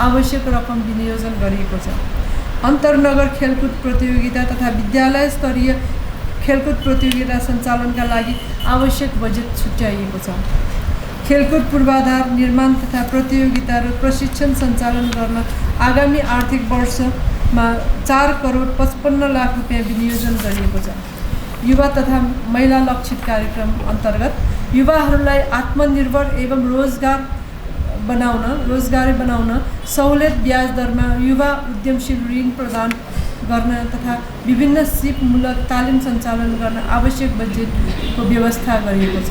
आवश्यक रकम विनियोजन गरिएको छ। अन्तर्नगर खेलकुद प्रतियोगिता तथा विद्यालय स्तरीय खेलकुद प्रतियोगिता सञ्चालनका लागि आवश्यक बजेट छुट्याइएको छ। खेलकुद पूर्वाधार निर्माण तथा प्रतियोगिता र प्रशिक्षण सञ्चालन गर्न आगामी आर्थिक वर्षमा 4 करोड 55 लाख रुपैयाँ विनियोजन गरिएको छ। युवा तथा महिला लक्षित कार्यक्रम अन्तर्गत युवाहरूलाई आत्मनिर्भर एवं रोजगारी बनाउन सहुलियत ब्याज दरमा युवा उद्यमशील ऋण प्रदान गर्न तथा विभिन्न सिपमूलक तालिम सञ्चालन गर्न आवश्यक बजेटको व्यवस्था गरिएको छ।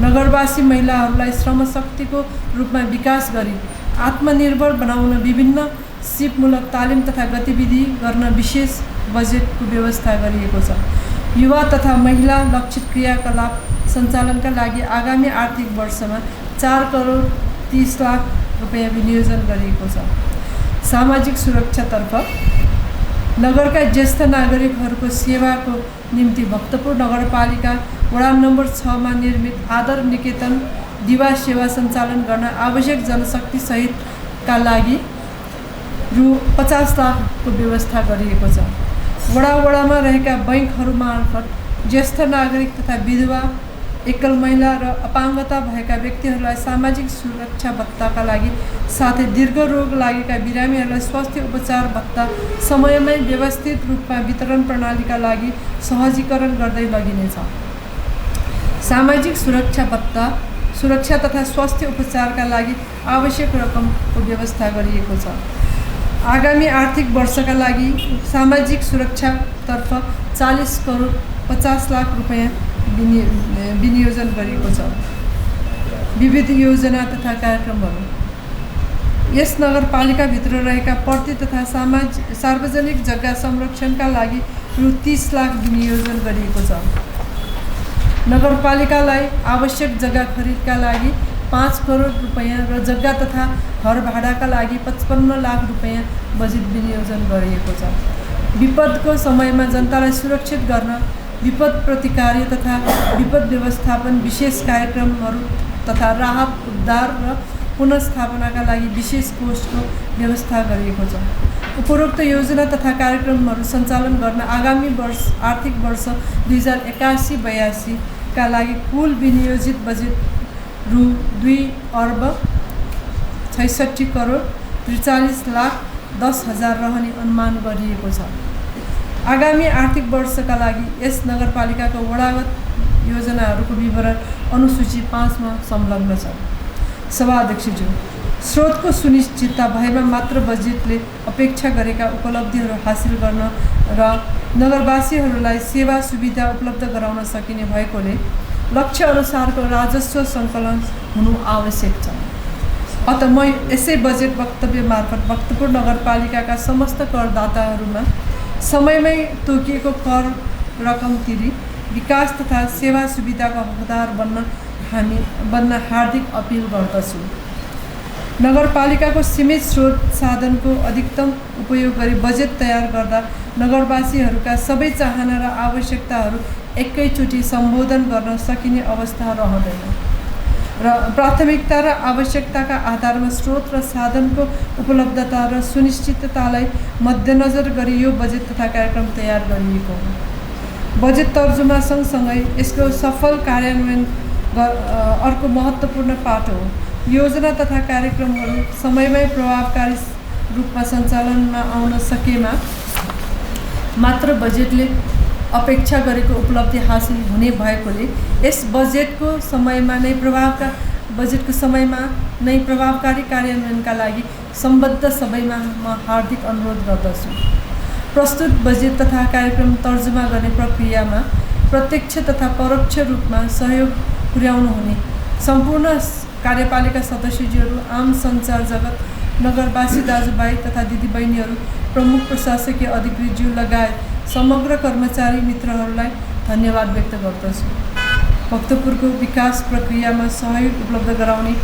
नगरवासी महिलाहरूलाई श्रमशक्तिको रूपमा विकास गरी आत्मनिर्भर बनाउन विभिन्न सिपमूलक तालिम तथा गतिविधि गर्न विशेष बजेटको व्यवस्था गरिएको छ। युवा तथा महिला लक्षित क्रियाकलाप सञ्चालनका लागि आगामी आर्थिक वर्षमा 4 करोड 30 लाख रुपैयाँ विनियोजन गरिएको छ। सामाजिक सुरक्षातर्फ नगरका ज्येष्ठ नागरिकहरूको सेवाको निम्ति भक्तपुर नगरपालिका वडा नम्बर 6 मा निर्मित आदर निकेतन दिवा सेवा सञ्चालन गर्न आवश्यक जनशक्ति सहितका लागि रु 50 लाखको व्यवस्था गरिएको छ। वडामा रहेका बैङ्कहरू मार्फत ज्येष्ठ नागरिक तथा विधवा, एकल महिला र अपाङ्गता भएका व्यक्तिहरूलाई सामाजिक सुरक्षा भत्ताका लागि साथै दीर्घ रोग लागेका बिरामीहरूलाई स्वास्थ्य उपचार भत्ता समयमै व्यवस्थित रूपमा वितरण प्रणालीका लागि सहजीकरण गर्दै लगिनेछ। सामाजिक सुरक्षा भत्ता सुरक्षा तथा स्वास्थ्य उपचारका लागि आवश्यक रकमको व्यवस्था गरिएको छ। आगामी आर्थिक वर्षका लागि सामाजिक सुरक्षातर्फ 40 करोड 50 लाख रुपैयाँ विनियोजन गरिएको छ। विविध योजना तथा कार्यक्रमहरू यस नगरपालिकाभित्र रहेका प्रति तथा सार्वजनिक जग्गा संरक्षणका लागि रु 30 लाख विनियोजन गरिएको छ। नगरपालिकालाई आवश्यक जग्गा खरिदका लागि 5 करोड रुपैयाँ र जग्गा तथा घर भाडाका लागि 55 लाख रुपैयाँ बजेट विनियोजन गरिएको छ। विपदको समयमा जनतालाई सुरक्षित गर्न विपद प्रतिकार तथा विपद व्यवस्थापन विशेष कार्यक्रमहरू तथा राहत उद्धार र पुनर्स्थापनाका लागि विशेष कोषको व्यवस्था गरिएको छ। उपरोक्त योजना तथा कार्यक्रमहरू सञ्चालन गर्न आगामी आर्थिक वर्ष 2081-82 का लागि कुल विनियोजित बजेट रु 2 अर्ब 66 करोड 43 लाख 10 हजार रहने अनुमान गरिएको छ। आगामी आर्थिक वर्षका लागि यस नगरपालिकाको वडागत योजनाहरूको विवरण अनुसूची 5 मा संलग्न छ। सभाध्यक्षज्यू, स्रोतको सुनिश्चितता भएमा मात्र बजेटले अपेक्षा गरेका उपलब्धिहरू हासिल गर्न र नगरवासीहरूलाई सेवा सुविधा उपलब्ध गराउन सकिने भएकोले लक्ष्य अनुसारको राजस्व सङ्कलन हुनु आवश्यक छ। अत म यसै बजेट वक्तव्य मार्फत भक्तपुर नगरपालिकाका समस्त करदाताहरूमा समयमै तोकिएको कर रकम तिरी विकास तथा सेवा सुविधाको हकदार बन्न हार्दिक अपिल गर्दछु। नगरपालिकाको सीमित स्रोत साधनको अधिकतम उपयोग गरी बजेट तयार गर्दा नगरवासीहरूका सबै चाहना र आवश्यकताहरू एकैचोटि सम्बोधन गर्न सकिने अवस्था रहँदैन। र प्राथमिकता र आवश्यकताका आधारमा स्रोत र साधनको उपलब्धता र सुनिश्चिततालाई मध्यनजर गरी यो बजेट तथा कार्यक्रम तयार गरिएको हो। बजेट तर्जुमा सँगसँगै यसको सफल कार्यान्वयन अर्को महत्त्वपूर्ण पाटो हो। योजना तथा कार्यक्रमहरू समयमै प्रभावकारी रूपमा सञ्चालनमा आउन सकेमा मात्र बजेटले अपेक्षा गरेको उपलब्धि हासिल हुने भएकोले यस बजेटको समयमा नै प्रभावकारी कार्यान्वयनका लागि सम्बद्ध सबैमा म हार्दिक अनुरोध गर्दछु। प्रस्तुत बजेट तथा कार्यक्रम तर्जुमा गर्ने प्रक्रियामा प्रत्यक्ष तथा परोक्ष रूपमा सहयोग पुर्याउनु हुने सम्पूर्ण कार्यपालिका सदस्यज्यूहरू, आम सञ्चार जगत, नगरवासी दाजुभाइ तथा दिदीबहिनीहरू, प्रमुख प्रशासकीय अधिकृतज्यू लगायत समग्र कर्मचारी मित्रहरूलाई धन्यवाद व्यक्त गर्दछु। भक्तपुरको विकास प्रक्रियामा सहयोग उपलब्ध गराउने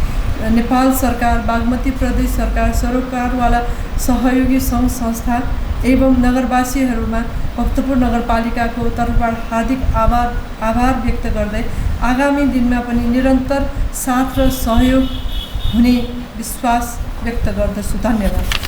नेपाल सरकार, बागमती प्रदेश सरकार, सरोकारवाला सहयोगी सङ्घ संस्था एवं नगरवासीहरूमा भक्तपुर नगरपालिकाको तर्फबाट हार्दिक आभार व्यक्त गर्दै आगामी दिनमा पनि निरन्तर साथ र सहयोग हुने विश्वास व्यक्त गर्दछु। धन्यवाद।